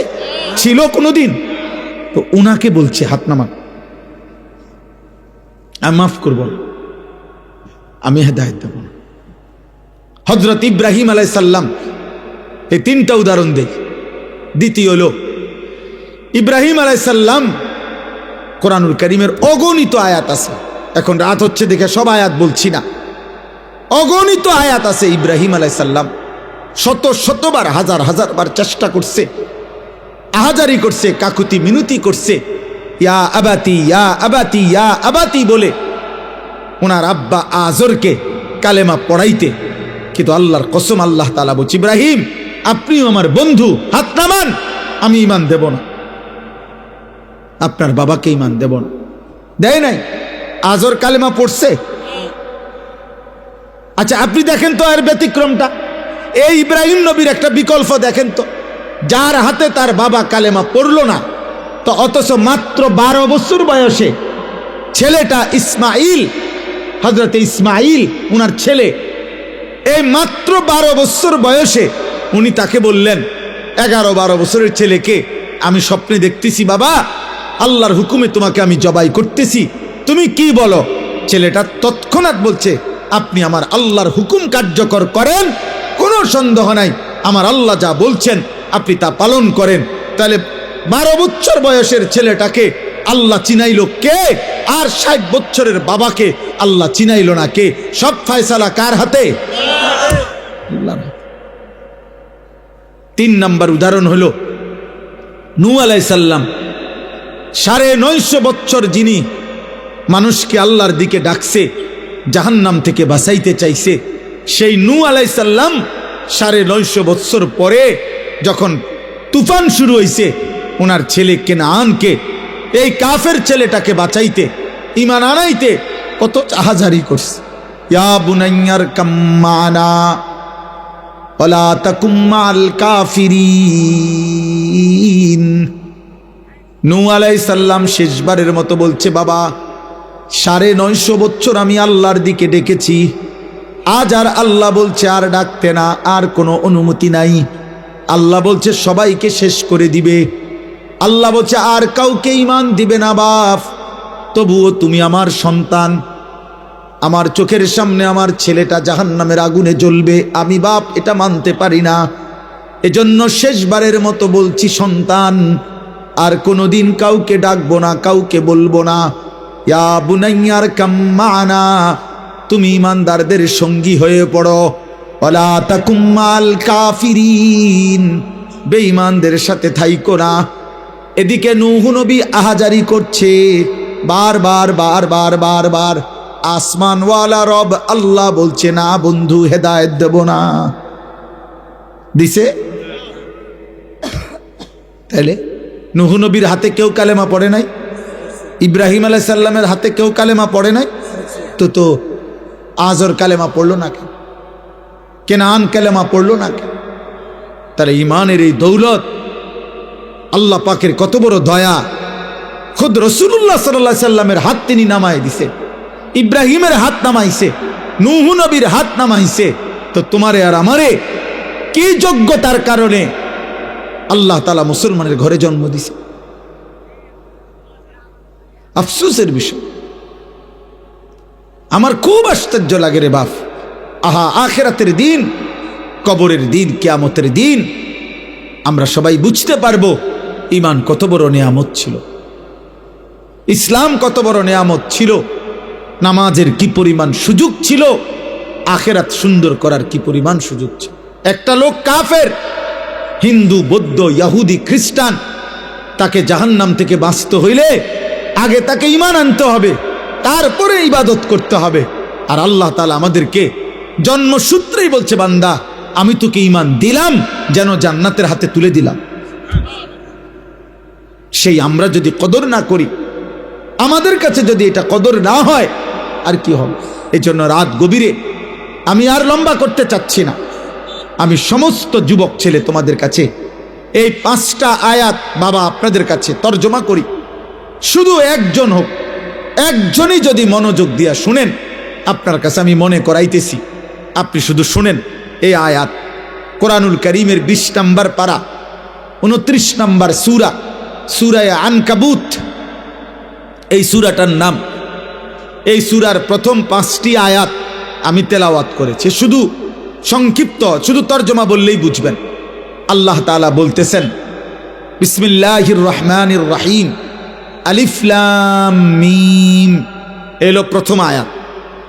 ছিল কোনোদিন? তো উনাকে বলছে হাত নামান, আমি মাফ করব না, আমি হেদায়েত দেব না। হযরত ইব্রাহিম আলাইহিস সালাম, এই তিনটা উদাহরণ দেই। দ্বিতীয় হলো ইব্রাহিম আলাইহিস সালাম, কোরআনুল কারীমের অগণিত আয়াত আছে। এখন রাত হচ্ছে দেখে সব আয়াত বলছি না, অগণিত আয়াত আছে। ইব্রাহিম আলাইহিস সালাম শতবার, হাজার বার চেষ্টা করছে, আহাজারি করছে, কাকুতি মিনতি করছে, ইয়া আবাতি ইয়া আবাতি ইয়া আবাতি বলে ওনার আব্বা আজরকে কালেমা পড়াইতে। কিন্তু আল্লাহর কসম, আল্লাহ তাআলা বলছে, ইব্রাহিম আপনিও আমার বন্ধু, হাত নামান, আমি ঈমান দেব না, আপনার বাবাকে ঈমান দেব না। দেয় নাই? আজর কালেমা পড়ছে? আচ্ছা আপনি দেখেন তো এর ব্যতিক্রমটা। এই ইব্রাহিম নবীর একটা বিকল্প দেখেন তো, যার হাতে তার বাবা কালেমা পড়লো না, তো অথচ মাত্র 12 বছর বয়সে ছেলেটা ইসমাইল, হযরত ইসমাইল উনার ছেলে, এই মাত্র 12 বছর বয়সে উনি তাকে বললেন, 11-12 বছরের ছেলেকে, আমি স্বপ্নে দেখতেছি বাবা, আল্লাহর হুকুমে তোমাকে আমি জবাই করতেছি, তুমি কি বলো? ছেলেটা তৎক্ষণাৎ বলছে, আপনি আমার আল্লাহর হুকুম কার্যকর করেন, কোনো সন্দেহ নাই, আমার আল্লাহ যা বলছেন আপনি তা পালন করেন। তাহলে 12 বছর বয়সের ছেলেটাকে আল্লাহ চিনাইল কে? আর 60 বছরের বাবাকে আল্লাহ চিনাইল না কে? সব ফয়সালা কার হাতে? আল্লাহর হাতে। 3 নম্বর উদাহরণ হলো নূহ আলাইহিস সালাম, 950 বছর যিনি মানুষকে আল্লাহর দিকে ডাকছে, জাহান্নাম থেকে বাঁচাইতে চাইছে, সেই নূহ আলাইহিস সালাম 950 বছর পরে যখন তুফান শুরু হয়েছে, ওনার ছেলে কেনানকে, এই কাফের ছেলেটাকে বাঁচাইতে, ঈমান আনাইতে কত আহাজারি করছে। ইয়া বুনাইয়ার কাম্মানা ওয়ালা তাকুম মাল কাফিরিন। নূহ আলাইহিস সালাম শেষবারের মতো বলছে, বাবা 950 বছর আমি আল্লাহর দিকে ডেকেছি, আজ আর আল্লাহ বলছে আর ডাকতে না, আর কোনো অনুমতি নাই। আল্লাহ বলছে সবাইকে শেষ করে দিবে, আল্লাহ বলছে আর কাউকে ঈমান দিবে না বাপ, তবুও তুমি আমার সন্তান, আমার চোখের সামনে আমার ছেলেটা জাহান্নামের আগুনে জ্বলবে, আমি বাপ এটা মানতে পারি না, এজন্য শেষবারের মতো বলছি সন্তান, আর কোনোদিন কাউকে ডাকবো না, কাউকে বলবো না। ইয়া বুনাইয়ার কাম্মানা, তুমি ইমানদারদের সঙ্গী হয়ে পড়ো, ওয়ালা তাকুম মাল কাফিরিন, বেঈমানদের সাথে থাইকো না। এদিকে নূহ নবী আহাজারি করছে, বারবার আসমানওয়ালা রব আল্লাহ বলছে, না বন্ধু হেদায়েত দেব না। দিছে? তাহলে নূহ নবীর হাতে কেউ কালেমা পড়ে নাই? ইব্রাহিম আলাইহিস সালামের হাতে কেউ কালেমা পড়ে নাই? তো আজর কালেমা পড়লো না কেন? কেনান কালেমা পড়লো না কেন? তাহলে ইমানের এই দৌলত আল্লাহ পাকের কত বড় দয়া, খুদ রাসূলুল্লাহ সাল্লাল্লাহু আলাইহি সাল্লামের হাত তিনি নামায় দিছে, ইব্রাহিমের হাত নামাইছে, নূহ নবীর হাত নামাইছে। তো তোমারে আর আমারে কি যোগ্যতার কারণে আল্লাহ তাআলা মুসলমানের ঘরে জন্ম দিছে? আফসোসের বিষয়। আমার খুব আশ্চর্য লাগে রে বাপ। আহা, আখিরাতের দিন, কবরের দিন, কিয়ামতের দিন আমরা সবাই বুঝতে পারবো ঈমান কত বড় নিয়ামত ছিল, ইসলাম কত বড় নিয়ামত ছিল, নামাজের কি পরিমাণ সুযোগ ছিল, আখিরাত সুন্দর করার কি পরিমাণ সুযোগ ছিল। একটা লোক কাফের, হিন্দু, বৌদ্ধ, ইহুদি, খ্রিস্টান, তাকে জাহান্নাম থেকে বাঁচতে হইলে আগে তাকে ঈমান আনতে হবে, তারপরে ইবাদত করতে হবে। আর আল্লাহ তাআলা আমাদেরকে জন্মসূত্রেই বলছে, বান্দা আমি তোকে ঈমান দিলাম যেন জান্নাতের হাতে তুলে দিলাম। সেই আমরা যদি কদর না করি, আমাদের কাছে যদি এটা কদর না হয়, আর কি হবে? এই জন্য রাত গভীরে আমি আর লম্বা করতে চাচ্ছি না, আমি সমস্ত যুবক ছেলে তোমাদের কাছে এই 5টা আয়াত বাবা আপনাদের কাছে তর্জমা করি। শুধু একজন হোক, একজনই যদি মনোযোগ দিয়া শুনেন, আপনার কাছে আমি মনে করাইতেছি, আপনি শুধু শুনেন এই আয়াত। কোরআনুল কারীমের 20 নম্বর পারা, 29 নম্বর সূরা, সূরা আনকাবুত এই সূরাটার নাম। এই সূরার প্রথম 5টি আয়াত আমি তেলাওয়াত করেছি, শুধু সংক্ষিপ্ত, শুধু তর্জমা বললেই বুঝবেন। আল্লাহ তাআলা বলতেছেন, বিসমিল্লাহির রহমানির রহিম, আলিফ লাম মিম। এলো প্রথম আয়াত।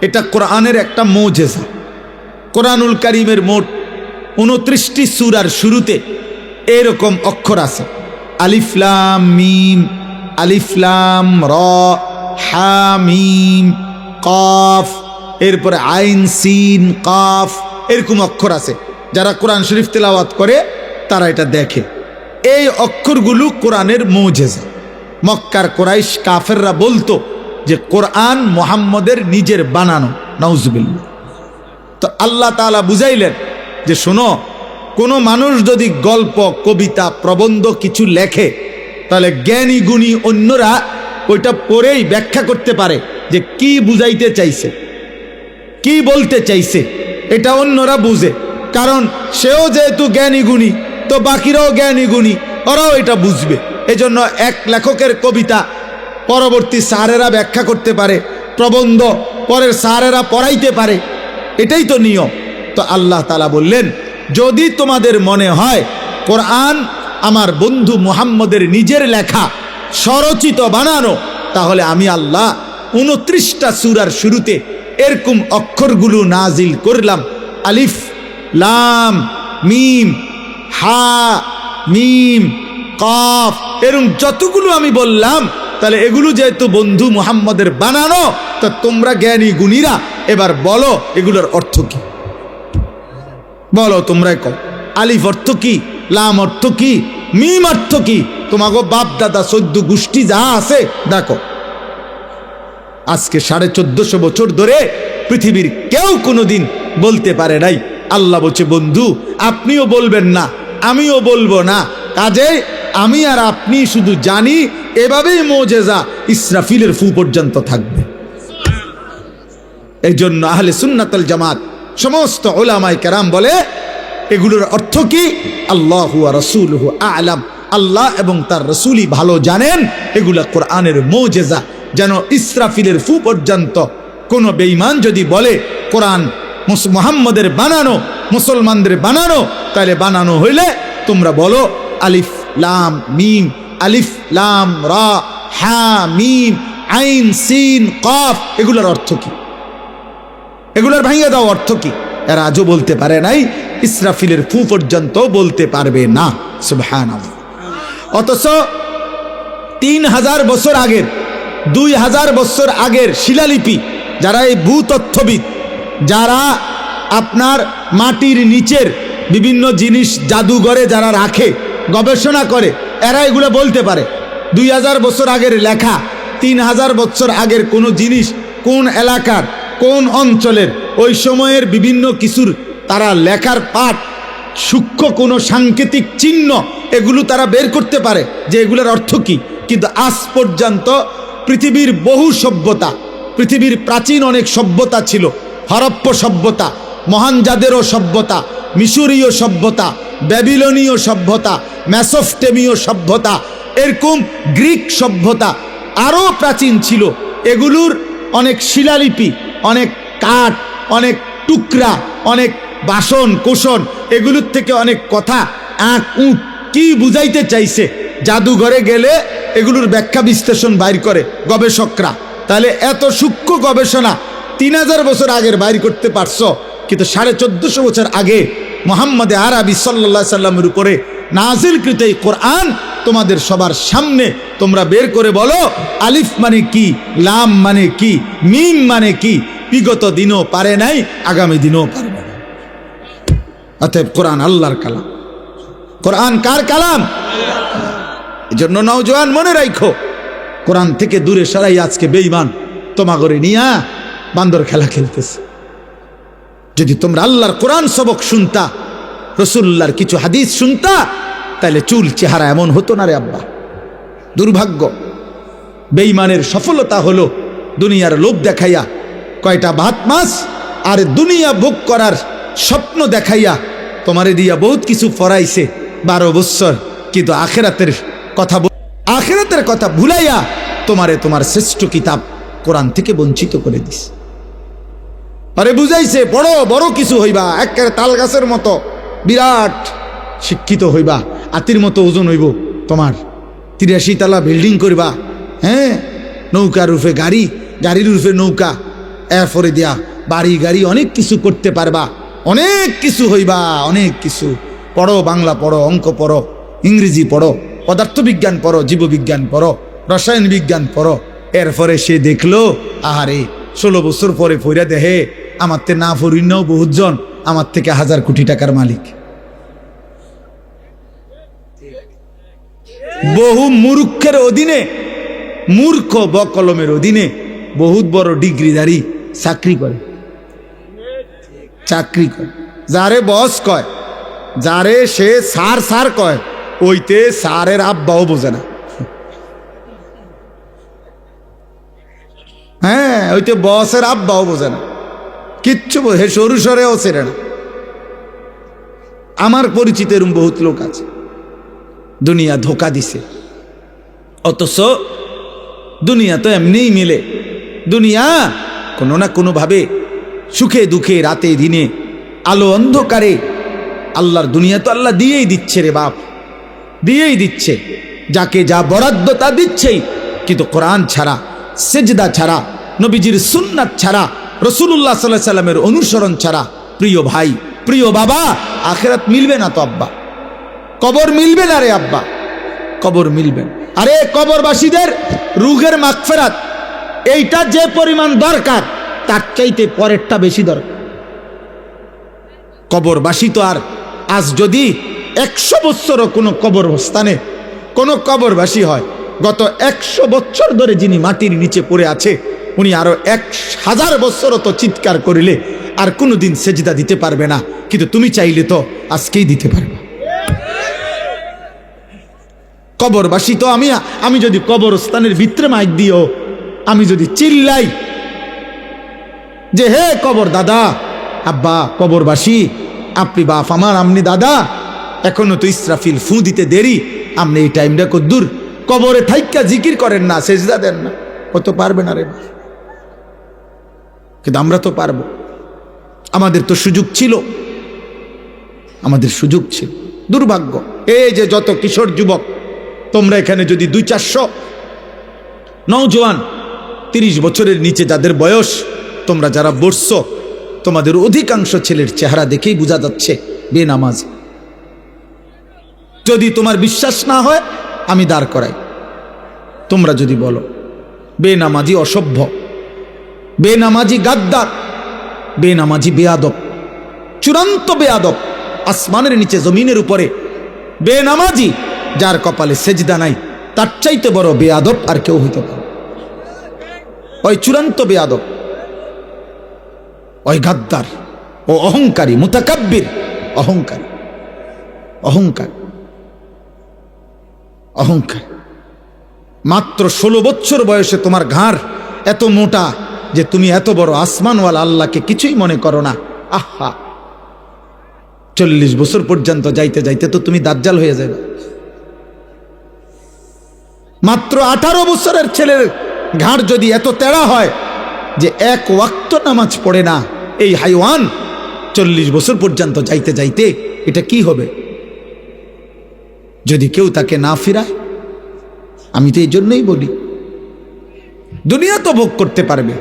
এটা কোরআনের একটা মুজিজা। কোরআনুল কারীমের মোট 29টি সূরার শুরুতে এরকম অক্ষর আছে, আলিফ লাম মিম, আলিফ লাম র, হা মিম কফ, এরপরে আইন সিন কাফ, এরকম অক্ষর আছে। যারা কোরআন শরীফ তেলাওয়াত করে তারা এটা দেখে। এই অক্ষরগুলো কোরআনের মুজিজা। মক্কার কুরাইশ কাফেররা বলতো যে কোরআন মুহাম্মদের নিজের বানানো, নাউজুবিল্লাহ। তো আল্লাহ তাআলা বুঝাইলেন যে শোনো, কোনো মানুষ যদি গল্প, কবিতা, প্রবন্ধ কিছু লেখে, তাহলে জ্ঞানী গুণী অন্যরা ওইটা পড়েই ব্যাখ্যা করতে পারে যে কি বুঝাইতে চাইছে, কি বলতে চাইছে, এটা অন্যরা বুঝে। কারণ সেও যেহেতু জ্ঞানী গুণী, তো বাকিরাও জ্ঞানী গুণী, ওরাও এটা বুঝবে। এজন্য এক লেখকের কবিতা পরবর্তী স্যারেরা ব্যাখ্যা করতে পারে, প্রবন্ধ পরের স্যারেরা পড়াইতে পারে, এটাই তো নিয়ম। তো আল্লাহ তাআলা বললেন, যদি তোমাদের মনে হয় কোরআন আমার বন্ধু মুহাম্মদের নিজের লেখা, স্বরচিত, বানানো, তাহলে আমি আল্লাহ 29টা সূরার শুরুতে এরকম অক্ষরগুলো নাজিল করলাম, আলিফ লাম মিম, হা মিম কফ, এরকম যতগুলো আমি বললাম, তাহলে এগুলো যেহেতু বন্ধু মুহাম্মদের বানানো, তা তোমরা জ্ঞানী গুণীরা এবার বলো এগুলোর অর্থ কি? বলো, তোমরাই কও। আলিফ অর্থ কি, লাম অর্থ কি, মিম অর্থ কি? তোমাকে বাপ দাদা 14 গোষ্ঠী যা আছে দেখো। আজকে 1450 বছর ধরে পৃথিবীর কেউ কোনোদিন বলতে পারে নাই। আল্লাহ বলছে, বন্ধু আপনিও বলবেন না, আমিও বলবো না, কাজে আমি আর আপনি শুধু জানি। এভাবেই মুজিজা ইসরাফিলের ফু পর্যন্ত থাকবে। এই জন্য আহলে সুন্নাত ওয়াল জামাত সমস্ত উলামায়ে কেরাম বলে এগুলোর অর্থ কি? আল্লাহু ওয়া রাসূলুহু আ'লাম, আল্লাহ এবং তার রাসূলই ভালো জানেন। এগুলা কোরআনের মুজিজা। যেন ইসরাফিলের ফু পর্যন্ত কোন বেঈমান যদি বলে কোরআন মুহাম্মদের বানানো, মুসলমানদের বানানো, তাহলে বানানো হইলে তোমরা বলো আলিফ লাম মিম, আলিফ লাম রা, হা মিম, আইন সিন কফ, এগুলোর অর্থ কি? এগুলোর ভাঙিয়ে দাও অর্থ কি? এরা আজও বলতে পারে নাই, ইসরাফিলের ফু পর্যন্ত বলতে পারবে না। সুবহানাল্লাহ। অথচ 3000 বছর আগের, 2000 বছর আগের শিলালিপি, যারা এই ভূতত্ত্ববিদ, যারা আপনার মাটির নিচের বিভিন্ন জিনিস জাদুঘরে যারা রাখে, গবেষণা করে, এরা এগুলো বলতে পারে। 2000 বছর আগের লেখা, 3000 বছর আগের কোনো জিনিস কোন এলাকার, কোন অঞ্চলের, ওই সময়ের বিভিন্ন কিছুর তারা লেখার পাঠ, সূক্ষ্ম কোনো সাংকেতিক চিহ্ন এগুলো তারা বের করতে পারে যে এগুলোর অর্থ কি, কিন্তু আজ পর্যন্ত পৃথিবীর বহু সভ্যতা, পৃথিবীর প্রাচীন অনেক সভ্যতা ছিল, হরপ্প সভ্যতা, মহানজাদেরও সভ্যতা, মিশরীয় সভ্যতা, ব্যাবিলনীয় সভ্যতা, মেসোপটেমীয় সভ্যতা, এরকম গ্রিক সভ্যতা আরও প্রাচীন ছিল। এগুলোর অনেক শিলালিপি, অনেক কাঠ, অনেক টুকরা, অনেক বাসন কোষণ, এগুলোর থেকে অনেক কথা আঁক উঁক কি বুঝাইতে চাইছে জাদুঘরে গেলে এগুলোর ব্যাখ্যা বিশ্লেষণ বাইর করে গবেষকরা। তাহলে এত সূক্ষ্ম গবেষণা 3000 বছর আগের বাইর করতে পারছো, কিন্তু 1450 বছর আগে মুহাম্মদে আরবি সাল্লাল্লাহু আলাইহি সাল্লামের উপরে নাজিলকৃত এই কোরআন তোমাদের সবার সামনে তোমরা বের করে বলো আলিফ মানে কি, লাম মানে কি, মিম মানে কি। বিগত দিনও পারে নাই, আগামী দিনও পারবে না। অতএব কোরআন আল্লাহর কালাম। কোরআন কার কালাম? এজন্য নওজোয়ান মনে রাখো, কোরআন থেকে দূরে সরাই আজকে বেঈমান তোমাগরে নিয়া বান্দর খেলা খেলতেছে। যদি তোমরা আল্লাহর কোরআন সবক শুনতা, রসুল্লাহর কিছু হাদিস শুনতা, তাহলে চুল চেহারা এমন হতো না রে আব্বা। দুর্ভাগ্য, বেঈমানের সফলতা হলো দুনিয়ার লোভ দেখাইয়া কয়টা ভাত মাস আর দুনিয়া ভোগ করার স্বপ্ন দেখাইয়া তোমারে দিয়া বহুত কিছু ফরাইছে 12 বছর, কিন্তু আখিরাতের কথা ভুলাইয়া তোমারে তোমার শ্রেষ্ঠ কিতাব কোরআন থেকে বঞ্চিত করে দিস। আরে বুঝাইছে বড় বড় কিছু হইবা, একেবারে তাল গাছের মতো বিরাট শিক্ষিত হইবা, আতির মতো ওজন হইব তোমার, 83 তলা বিল্ডিং করবা, হ্যাঁ, নৌকার রূপে গাড়ি, গাড়ির রূপে নৌকা, এরপরে দিয়া বাড়ি গাড়ি অনেক কিছু করতে পারবা, অনেক কিছু হইবা, অনেক কিছু। পড়ো, বাংলা পড়ো, অঙ্ক পড়ো, ইংরেজি পড়ো, পদার্থবিজ্ঞান পড়ো, জীববিজ্ঞান পড়ো, রসায়ন বিজ্ঞান পড়ো। এরপরে সে দেখলো আহারে 16 বছর পরে ফইরা দেহে আমার তে না ফরিনাও বহুজন আমার থেকে 1000 কোটি টাকার মালিক। বহু মূর্খের অধীনে, মূর্খ বকলমের অধীনে বহুত বড় ডিগ্রিধারী চাকরি করে, চাকরি করে। যারে বস কয়, যারে সে স্যার স্যার কয়, ওইতে স্যারের আব্বাও বোঝে না। হ্যাঁ, ওইতে বসের আব্বাও বোঝে না, কিচ্ছু হে সরু সরেও ছেড়ে না। আমার পরিচিত এরকম বহুত লোক আছে। দুনিয়া ধোকা দিছে, অথচ দুনিয়া তো এমনিই মিলে। দুনিয়া কোনো না কোনোভাবে সুখে দুঃখে, রাতে দিনে, আলো অন্ধকারে, আল্লাহর দুনিয়া তো আল্লাহ দিয়েই দিচ্ছে রে বাপ, দিয়েই দিচ্ছে। যাকে যা বরাদ্দ তা দিচ্ছেই, কিন্তু কোরআন ছাড়া, সেজদা ছাড়া, নবীজির সুন্নাত ছাড়া, রাসূলুল্লাহ সাল্লাল্লাহু আলাইহি সাল্লামের অনুসরণ ছাড়া, প্রিয় ভাই, প্রিয় বাবা, আখিরাত মিলবে না তো আব্বা, কবর মিলবে না রে আব্বা, কবর মিলবে না। আরে কবরবাসীদের রুহের মাগফিরাত এইটা যে পরিমাণ দরকার, তার চাইতে পরেরটা বেশি দরকার। কবরবাসী তো আর আজ যদি 100 বছরও কোনো কবরস্থানে কোনো কবরবাসী হয়, গত 100 বছর ধরে যিনি মাটির নিচে পড়ে আছে, উনি আরো 1000 বছরও তো চিৎকার করিলে আর কোনোদিন সেজদা দিতে পারবে না, কিন্তু তুমি চাইলে তো আজকেই দিতে পারবে। কবরবাসী তো আমি যদি কবরস্থানের ভিতরে মাইক দিও, আমি যদি চিল্লাই যে হে কবর দাদা, আব্বা কবরবাসী, আপনি বাপ আমার, আমনি দাদা, এখনো তো ইসরাফিল ফু দিতে দেরি, আপনি এই টাইমটা কদ্দুর কবরে থাইক্কা জিকির করেন না, সেজদা দেন না, ও তো পারবে না রে। কিন্তু আমরা তো পারবো, আমাদের তো সুযোগ ছিল, আমাদের সুযোগ ছিল। দুর্ভাগ্য, এই যে যত কিশোর যুবক তোমরা এখানে যদি 200-400 নওজোয়ান 30 বছরের নিচে যাদের বয়স, তোমরা যারা বসছো, তোমাদের অধিকাংশ ছেলের চেহারা দেখেই বোঝা যাচ্ছে বেনামাজ। যদি তোমার বিশ্বাস না হয় আমি দাঁড় করাই, তোমরা যদি বলো বেনামাজি অসভ্য, বেনামাজি গাদ্দার, বেনামাজি বেয়াদব, চূড়ান্ত বেয়াদব, আসমানের নিচে জমিনের উপরে বেনামাজি, যার কপালে সেজদা নাই, তার চাইতে বড় বেয়াদব আর কেউ হইতে পারে। ওই চূড়ান্ত বেয়াদব, ওই গাদ্দার, ও অহংকারী, মুতাকাব্বির, অহংকারী, অহংকার। অহংকার। মাত্র 16 বছর বয়সে তোমার ঘাড় এত মোটা যে তুমি এত বড় আসমানওয়ালা আল্লাহকে কিছুই মনে করো না। আহা, 40 বছর পর্যন্ত যাইতে যাইতে তো তুমি দাজ্জাল হয়ে যাবে। মাত্র 18 বছরের ছেলের ঘাড় যদি এত তেড়া হয় যে এক ওয়াক্ত নামাজ পড়ে না, এই হাইওয়ান 40 বছর পর্যন্ত যাইতে যাইতে এটা কি হবে যদি কেউ তাকে না ফিরায়? আমি তো এই জন্যই বলি, দুনিয়া তো ভোগ করতে পারবে,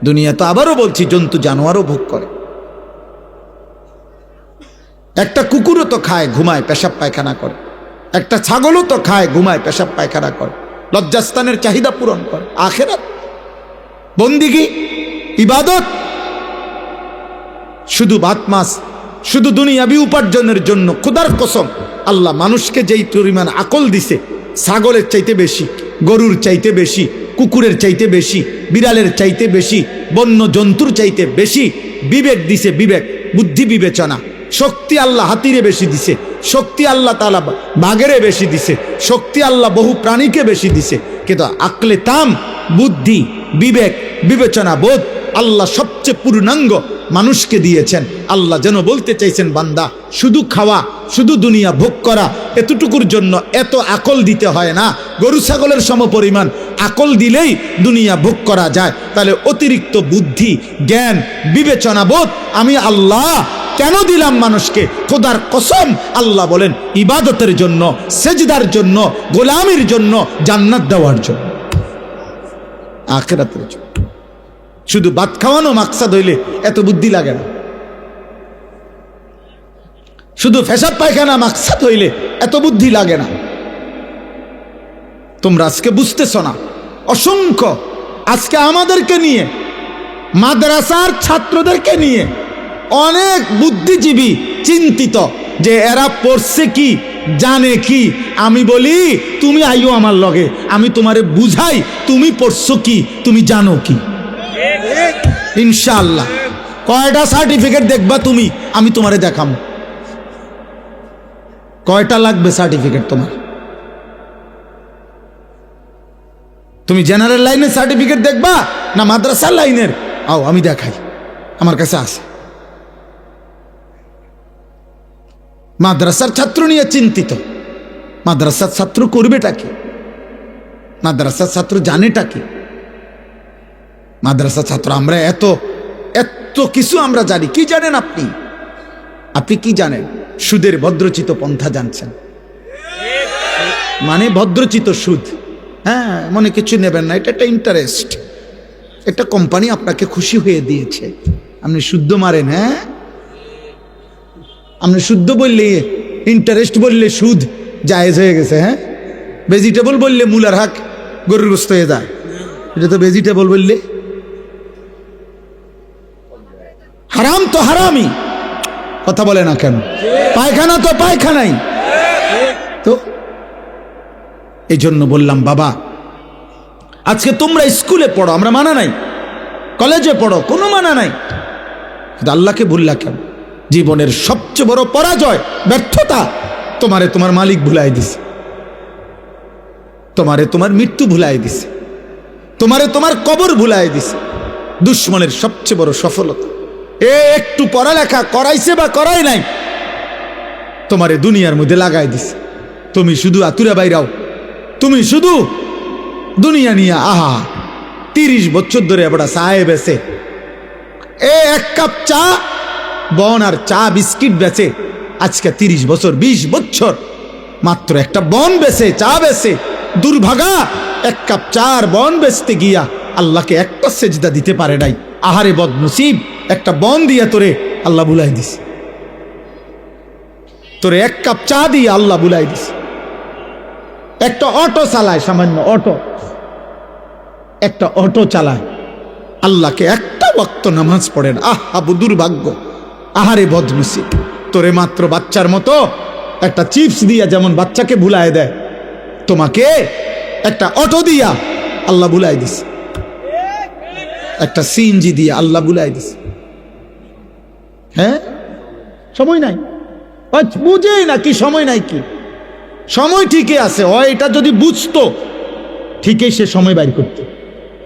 দুনিয়া তো আবারও বলছি জন্তু জানোয়ারও ভোগ করে। একটা কুকুরও তো খায়, ঘুমায়, পেশাব পায়খানা করে। একটা ছাগলও তো খায়, ঘুমায়, পেশাব পায়খানা করে, লজ্জাস্থানের চাহিদা পূরণ করে। আখিরাত বন্দিগি, ইবাদত শুধু ভাত মাছ, শুধু দুনিয়াবি উপার্জনের জন্য। খোদার কসম, আল্লাহ মানুষকে যেই পরিমাণ আকল দিছে, ছাগলের চাইতে বেশি, গরুর চাইতে বেশি, কুকুরের চাইতে বেশি, বিড়ালের চাইতে বেশি, বন্য জন্তুর চাইতে বেশি বিবেক দিছে। বিবেক, বুদ্ধি, বিবেচনা, শক্তি আল্লাহ হাতিরে বেশি দিছে, শক্তি আল্লাহ তাআলা বাঘেরে বেশি দিছে, শক্তি আল্লাহ বহু প্রাণীকে বেশি দিছে। কিন্তু আকলে তাম, বুদ্ধি, বিবেক, বিবেচনা বোধ আল্লাহ সবচেয়ে পূর্ণাঙ্গ মানুষকে দিয়েছেন। আল্লাহ যেন বলতে চাইছেন, বান্দা শুধু খাওয়া, শুধু দুনিয়া ভোগ করা, এতটুকুর জন্য এত আকল দিতে হয় না। গরু ছাগলের সমপরিমাণ আকল দিলেই দুনিয়া ভোগ করা যায়। তাহলে অতিরিক্ত বুদ্ধি, জ্ঞান, বিবেচনা বোধ আমি আল্লাহ কেন দিলাম মানুষকে? খোদার কসম, আল্লাহ বলেন ইবাদতের জন্য, সেজদার জন্য, গোলামির জন্য, জান্নাত দেওয়ার জন্য, আখিরাতের জন্য। শুধু ভাত খাওয়ানো মাকসাদ হইলে এত বুদ্ধি লাগে না। শুধু পেশাব পায়খানা মাকসাদ হইলে এত বুদ্ধি লাগে না। তোমরা আজকে বুঝতেছ না, অসংখ্য আজকে আমাদেরকে নিয়ে, মাদ্রাসার ছাত্রদেরকে নিয়ে অনেক বুদ্ধিজীবী চিন্তিত যে এরা পড়ছে কি, জানে কি। আমি বলি তুমি আইও আমার লগে, আমি তোমারে বুঝাই তুমি পড়ছো কি, তুমি জানো কি। ইনশাআল্লাহ কয়টা সার্টিফিকেট দেখবা তুমি, আমি তোমারে দেখাম। কয়টা লাগবে সার্টিফিকেট তোমার? তুমি জেনারেল লাইনের সার্টিফিকেট দেখবা না মাদ্রাসার লাইনের? আও আমি দেখাই, আমার কাছে আছে। মাদ্রাসার ছাত্র নিয়ে চিন্তিত। মাদ্রাসার ছাত্র করবেটা কি? মাদ্রাসার ছাত্র জানেটা কি? মাদ্রাসা ছাত্র আমরা এত এত কিছু আমরা জানি। কি জানেন আপনি? আপনি কি জানেন? সুদের ভদ্রচিত পন্থা জানছেন, মানে ভদ্রচিত সুদ। হ্যাঁ, মনে কিছু নেবেন না, এটা একটা ইন্টারেস্ট। একটা কোম্পানি আপনাকে খুশি হয়ে দিয়েছে, আপনি শুদ্ধ মারেন। হ্যাঁ, আপনি শুদ্ধ বললে, ইন্টারেস্ট বললে সুদ জায়েজ হয়ে গেছে। হ্যাঁ, ভেজিটেবল বললে মূলার হাক গরুর গোস্ত হয়ে যায়। এটা তো ভেজিটেবল বললে হারাম তো হারামই। কথা বলে না কেন? পায়খানা তো পায়খানাই। তো এই জন্য বললাম, বাবা আজকে তোমরা স্কুলে পড়ো, আমরা মানা নাই, কলেজে পড়ো, কোনো মানা নাই, আল্লাহকে ভুললা কেন? জীবনের সবচেয়ে বড় পরাজয়, ব্যর্থতা, তোমারে তোমার মালিক ভুলাই দিছে, তোমারে তোমার মৃত্যু ভুলাই দিছে, তোমারে তোমার কবর ভুলাই দিছে। দুশ্মনের সবচেয়ে বড় সফলতা একটু পড়ালেখা করাইছে বা করাই নাই, তোমারে দুনিয়ার মধ্যে লাগাই দিছে। তুমি শুধু আতুরা বাইরাও, তুমি শুধু দুনিয়া নিয়ে আহা 30 বছর ধরে এবার চায়ে বেচে, এক কাপ চা বন আর চা বিস্কিট বেচে আজকে 30 বছর 20 বছর মাত্র একটা বন বেচে, চা বেচে। দুর্ভাগা, এক কাপ চা আর বন বেচতে গিয়া আল্লাহকে একটা সেজদা দিতে পারে নাই। আহারে বদনসিব, একটা বন দিয়া তোরে আল্লাহ বুলাই দিস, তোরে এক কাপ চা দিয়ে আল্লাহ বুলাই দিস। একটা অটো চালায়, সামান্য অটো, একটা অটো চালায়, আল্লাহকে একটা ওয়াক্ত নামাজ পড়ে না। আহা দুর্ভাগ্য, আহারে বদনসিব। তোরে মাত্র বাচ্চার মতো একটা চিপস দিয়া যেমন বাচ্চাকে ভুলাই দেয়, তোমাকে একটা অটো দিয়া আল্লাহ বুলাই দিস, একটা সিএনজি দিয়ে আল্লাহ বুলাই দিস। হ্যাঁ, সময় নাই, বুঝেই না কি সময় নাই কি। সময় ঠিকই আছে। ও এটা যদি বুঝতো ঠিকই সে সময় বাইর করত।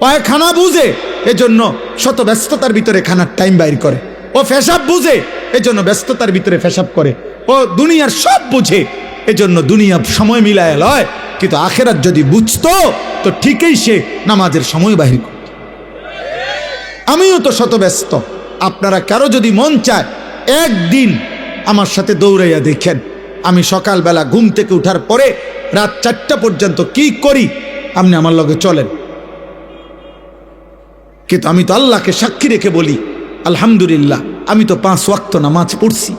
ও খানা বুঝে এজন্য শত ব্যস্ততার ভিতরে খানার টাইম বাইর করে। ও ফেসাব বুঝে এজন্য ব্যস্ততার ভিতরে ফেসাব করে। ও দুনিয়ার সব বুঝে এজন্য দুনিয়া সময় মিলায় লয়। কিন্তু আখেরাত যদি বুঝতো তো ঠিকই সে নামাজের সময় বাহির করত। আমিও তো শত ব্যস্ত। আপনারা কারো যদি মন চায় একদিন আমার সাথে দৌড়াইয়া দেখেন, আমি সকালবেলা ঘুম থেকে উঠার পরে রাত 4টা পর্যন্ত কি করি, আপনি আমার লগে চলেন। কিন্তু আমি তো আল্লাহকে সাক্ষী রেখে বলি আলহামদুলিল্লাহ, আমি তো 5 ওয়াক্ত নামাজ পড়ছি।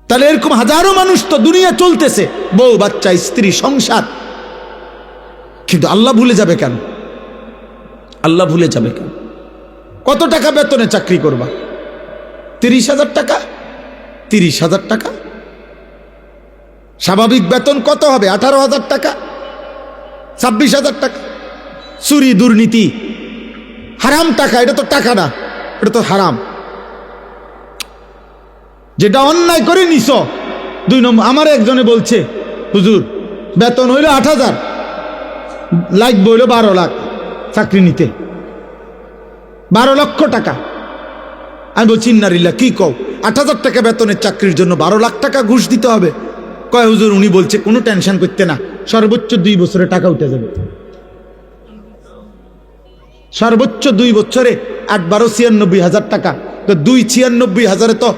তাহলে এরকম হাজারো মানুষ তো দুনিয়া চলতেছে, বউ বাচ্চা স্ত্রী সংসার, কিন্তু আল্লাহ ভুলে যাবে কেন? আল্লাহ ভুলে যাবে কেন? কত টাকা বেতনে চাকরি করবা? 30,000 টাকা? 30,000 টাকা? স্বাভাবিক বেতন কত হবে? 18,000 টাকা, 26,000 টাকা। চুরি দুর্নীতি হারাম টাকা, এটা তো টাকা না, এটা তো হারাম। যেটা অন্যায় করে নিছ 2 নম্বর। আমার একজনে বলছে হুজুর বেতন হইল 8,000, লাগবে হইল 12 লাখ চাকরি নিতে, 12 লক্ষ টাকা। আমি বলছি ইন্নালিল্লাহ, কি কও? 8,000 টাকা বেতনের চাকরির জন্য 12 লাখ টাকা ঘুষ দিতে হবে? কয় হুজুর উনি বলছে কোনো টেনশন করতে না, সর্বোচ্চ 2 বছরে টাকা উঠে যাবে। সর্বোচ্চ 2 বছরে 8-12 96,000 টাকা। তো 96,000 তো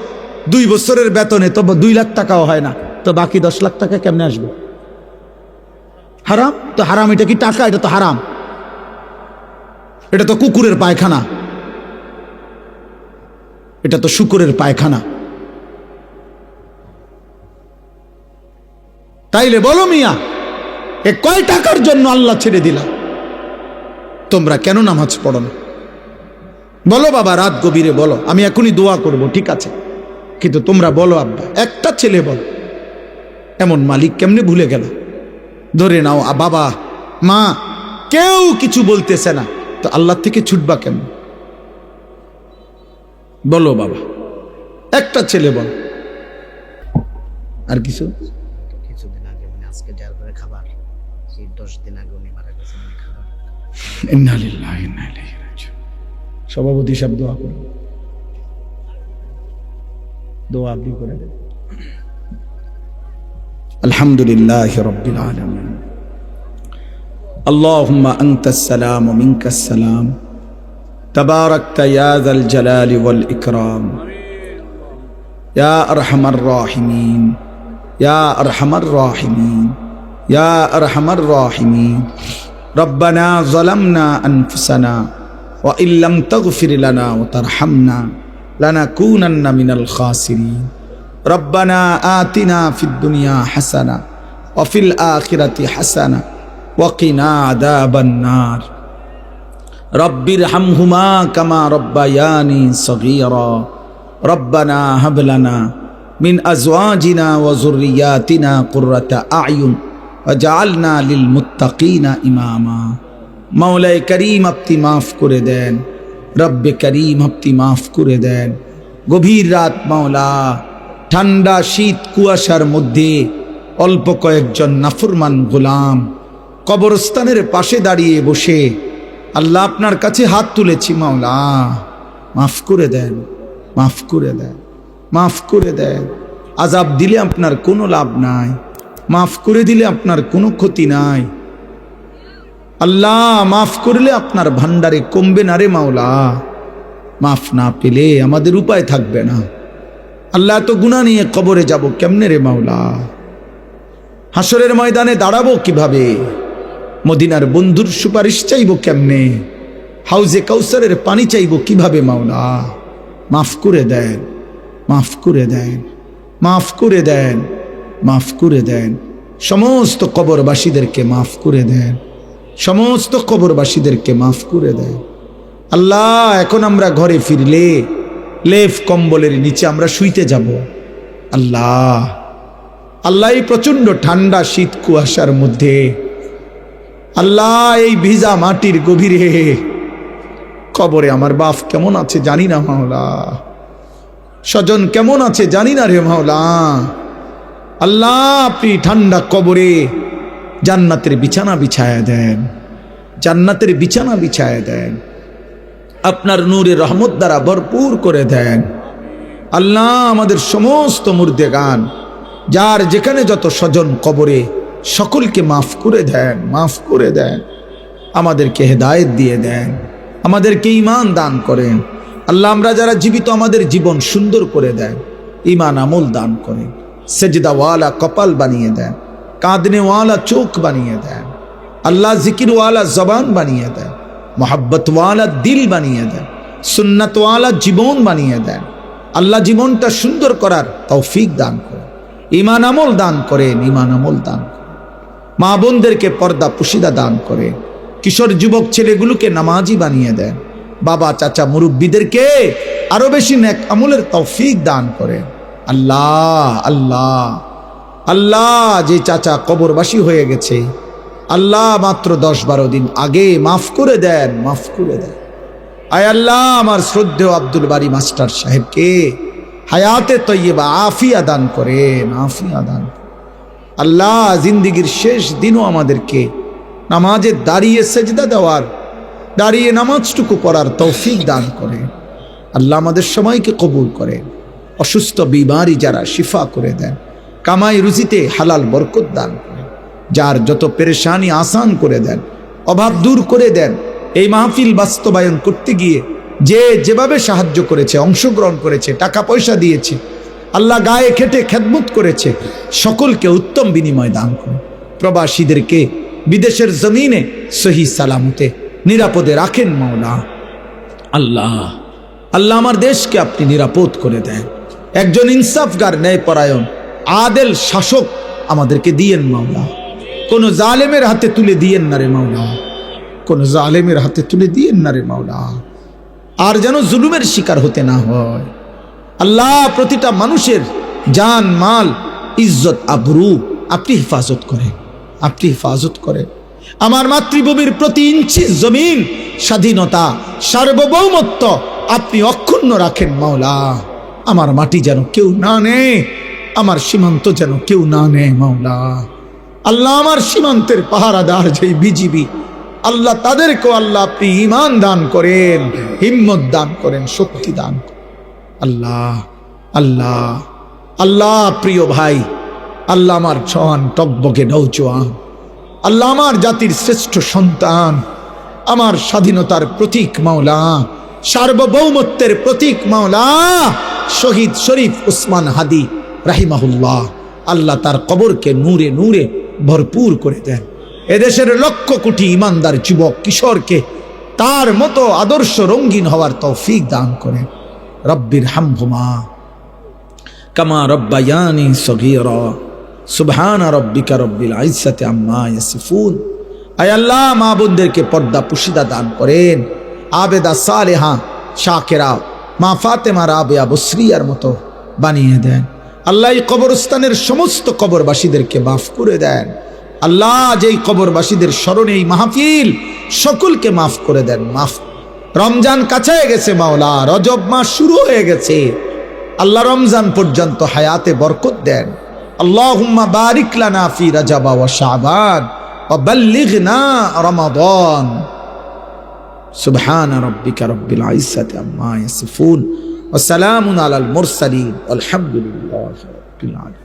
2 বছরের বেতনে তো 2 লাখ টাকাও হয় না, তো বাকি 10 লাখ টাকা কেমনে আসবে? হারাম তো হারাম। এটা কি টাকা? এটা তো হারাম। এটা তো কুকুরের পায়খানা, এটা তো শুকুরের পায়খানা। তাইলে বলো মিয়া, এ কয় টাকার জন্য আল্লাহ ছেড়ে দিলা? তোমরা কেন নামাজ পড়ো না? বলো বাবা, রাত গভীরে বলো, আমি এখনই দোয়া করব, ঠিক আছে, কিন্তু তোমরা বলো আব্বা, একটা ছেলে বলো, এমন মালিক কেমনে ভুলে গেল? ধরে নাও বাবা মা কেউ কিছু বলতেছে না, তো আল্লাহ থেকে ছুটবা কেমন? বলো বাবা, একটা ছেলে বল। আর কিছু? কিছুদিন আগে মানে আজকে যার করে খাবার, সেই 10 দিন আগে উনি মারা গেছেন। খাবার ইন্না লিল্লাহি ওয়া ইন্না ইলাইহি রাজিউন। সভাপতি সাহেব দোয়া করুন, দোয়া আপনি করে দেন। আলহামদুলিল্লাহি রাব্বিল আলামিন। আল্লাহুম্মা আনতাস সালাম ওয়া মিনকাস সালাম, তাবারাকতা ইয়া যাল জালালি ওয়াল ইকরাম, ইয়া আরহামার রাহিমিন, ইয়া আরহামার রাহিমিন, ইয়া আরহামার রাহিমিন। রব্বানা যালামনা আনফুসানা ওয়া ইল্লাম তাগফির লানা ওয়া তারহামনা লানাকুনান্না মিনাল খাসিরিন। রব্বানা আতিনা ফিদ দুনিয়া হাসানা ওয়া ফিল আখিরাতি হাসানা ওয়া কিনা আযাবান নার। রব্বির হামহুমা কামা রব্বায়ানি সগীরা। রব্বানা হাব লানা মিন আজওয়াজিনা ওয়া যুররিয়াতিনা কুররাতা আ'য়ুন ওয়াজআলনা লিল মুত্তাকিনা ইমামা। মাওলায়ে করিম আপনি মাফ করে দেন, রব্বে করিম আপনি মাফ করে দেন। গভীর রাত মাওলা, ঠান্ডা শীত কুয়াশার মধ্যে অল্প কয়েকজন নাফরমান গোলাম কবরস্থানের পাশে দাঁড়িয়ে বসে আল্লাহ আপনার কাছে হাত তুলেছি, মাওলা মাফ করে দেন, মাফ করে দেন, মাফ করে দেন। আযাব দিলে আপনার কোনো লাভ নাই, মাফ করে দিলে আপনার কোনো ক্ষতি নাই। আল্লাহ মাফ করলে আপনার ভান্ডারে কমবে না রে মাওলা। মাফ না পেলে আমাদের উপায় থাকবে না। আল্লাহ তো গুনাহ নিয়ে কবরে যাব কেমনে রে মাওলা? হাসরের ময়দানে দাঁড়াবো কিভাবে? মদিনার বন্ধুর সুপারিশ চাইব কেমনে? হাউজে কাউসারের পানি চাইব কিভাবে মাওলা? মাফ করে দেন, মাফ করে দেন, মাফ করে দেন, মাফ করে দেন। সমস্ত কবরবাসীদেরকে মাফ করে দেন, সমস্ত কবরবাসীদেরকে মাফ করে দেন। আল্লাহ এখন আমরা ঘরে ফিরলে লেফ কম্বলের নিচে আমরা শুইতে যাব। আল্লাহ আল্লাহ এই প্রচন্ড ঠান্ডা শীত কুয়াশার মধ্যে, আল্লাহ এই ভিজা মাটির গভীরে কবরে আমার বাপ কেমন আছে জানি না মাওলা। স্বজন কেমন আছে জানি না রে মাওলা। আল্লাহ আপনি ঠান্ডা কবরে জান্নাতের বিছানা বিছায়া দেন, জান্নাতের বিছানা বিছায়া দেন, আপনার নূরের রহমত দ্বারা ভরপুর করে দেন। আল্লাহ আমাদের সমস্ত মুর্দেগান যার যেখানে যত স্বজন কবরে সকলকে মাফ করে দেন, মাফ করে দেন। আমাদেরকে হেদায়েত দিয়ে দেন, আমাদেরকে ঈমান দান করেন। আল্লাহ আমরা যারা জীবিত আমাদের জীবন সুন্দর করে দেন, ঈমান আমল দান করেন, সেজদাওয়ালা কপাল বানিয়ে দেন, কাঁদনেওয়ালা চোখ বানিয়ে দেন। আল্লাহ জিকিরওয়ালা জবান বানিয়ে দেন, মোহাব্বতওয়ালা দিল বানিয়ে দেন, সুন্নাতওয়ালা জীবন বানিয়ে দেন। আল্লাহ জীবনটা সুন্দর করার তৌফিক দান করেন, ঈমান আমল দান করেন, ঈমান আমল দান করেন। মা বোনদেরকে পর্দা পুশিদা দান করেন, কিশোর যুবক ছেলেগুলোকে নামাজি বানিয়ে দেন, বাবা চাচা মুরব্বীদেরকে আরো বেশি নেক আমলের তৌফিক দান করেন। আল্লাহ আল্লাহ আল্লাহ যে চাচা কবরবাসী হয়ে গেছে, আল্লাহ মাত্র 10-12 দিন আগে মাফ করে দেন, মাফ করে দেন। আয় আল্লাহ আমার শ্রদ্ধেয় আব্দুল বারী মাস্টার সাহেবকে হায়াতে তৈয়বা আফিয়া দান করেন, আফিয়া দান করেন। আল্লাহ জিন্দিগির শেষ দিনও আমাদেরকে নামাজে দাঁড়িয়ে সেজদা দেওয়ার, দাঁড়িয়ে নামাজটুকু পড়ার তৌফিক দান করেন। আল্লাহ আমাদের সবাইকে কবুল করেন। অসুস্থ বিমারি যারা শিফা করে দেন, কামাই রুজিতে হালাল বরকত দান করেন, যার যত পেরেশানি আসান করে দেন, অভাব দূর করে দেন। এই মাহফিল বাস্তবায়ন করতে গিয়ে যে যেভাবে সাহায্য করেছে, অংশগ্রহণ করেছে, টাকা পয়সা দিয়েছে, আল্লাহ গায়ে খেটে খেদমত করেছে, সকলকে উত্তম বিনিময় দান করুন। প্রবাসীদেরকে বিদেশের জমিনে সহি সালামতে নিরাপদে রাখেন মাওলা। আল্লাহ আল্লাহ আমার দেশকে আপনি নিরাপদ করে দেন। একজন ইনসাফগার, ন্যায়পরায়ণ, আদেল শাসক আমাদেরকে দিয়েন মাওলা। কোন জালেমের হাতে তুলে দিয়েন না রে মাওলা, কোন জালেমের হাতে তুলে দিয়েন না রে মাওলা। আর যেন জুলুমের শিকার হতে না হয়। আল্লাহ প্রতিটা মানুষের জান মাল ইজ্জত আবরু আপনি হেফাজত করেন, আপনি হেফাজত করেন। আমার মাতৃভূমির প্রতি ইঞ্চি জমিন স্বাধীনতা সার্বভৌমত্ব আপনি অক্ষুণ্ণ রাখেন মাওলা। আমার মাটি যেন কেউ না নেয়, আমার সীমান্ত যেন কেউ না নেয় মাওলা। আল্লাহ আমার সীমান্তের পাহারাদার যেই বিজিবি, আল্লাহ তাদেরকেও আল্লাহ আপনি ঈমান দান করেন, হিম্মত দান করেন, শক্তি দান করেন। আল্লাহ আল্লাহ আল্লাহ প্রিয় ভাই, আল্লাহ আমার জওয়ান টকবকে নৌজওয়ান, আল্লাহ আমার জাতির শ্রেষ্ঠ সন্তান, আমার স্বাধীনতার প্রতীক মাওলা, সার্বভৌমত্বের প্রতীক মাওলা, শহীদ শরীফ উসমান হাদি রাহিমাহুল্লাহ, আল্লাহ তার কবরকে নূরে নূরে ভরপুর করে দেন। এদেশের লক্ষ কোটি ইমানদার যুবক কিশোরকে তার মতো আদর্শ রঙ্গিন হওয়ার তৌফিক দান করেন। রব্বির হামহুমা কামা রব্বায়ানি সগীরা সুবহানা রব্বিকা রব্বিল ইজ্জাতি আম্মা ইয়াসিফুন। আয় আল্লাহ মা বোনদেরকে পর্দা পুশিদা দান করেন, আবেদা সালেহা শাকেরা মা ফাতেমা রাবেয়া বসরিয়ার মতো বানিয়ে দেন। আল্লাহ এই কবরস্থানের সমস্ত কবরবাসীদেরকে মাফ করে দেন। আল্লাহ যেই কবরবাসীদের স্মরণে এই মাহফিল সকলকে মাফ করে দেন, মাফ। রমজান কাছে গেছে মাওলা, রজব মাস শুরু হয়ে গেছে, আল্লাহ রমজান পর্যন্ত হায়াতে বরকত দেন। আল্লাহুম্মা বারিক লানা ফি রজব ওয়া শাবান ওয়া বাল্লিগনা রমাদান। সুবহানা রাব্বিকা রব্বিল ইজ্জাতি আম্মা ইয়াসিফুন ওয়া সালামুন আলাল মুরসালিন আলহামদুলিল্লাহি রাব্বিল আলামিন।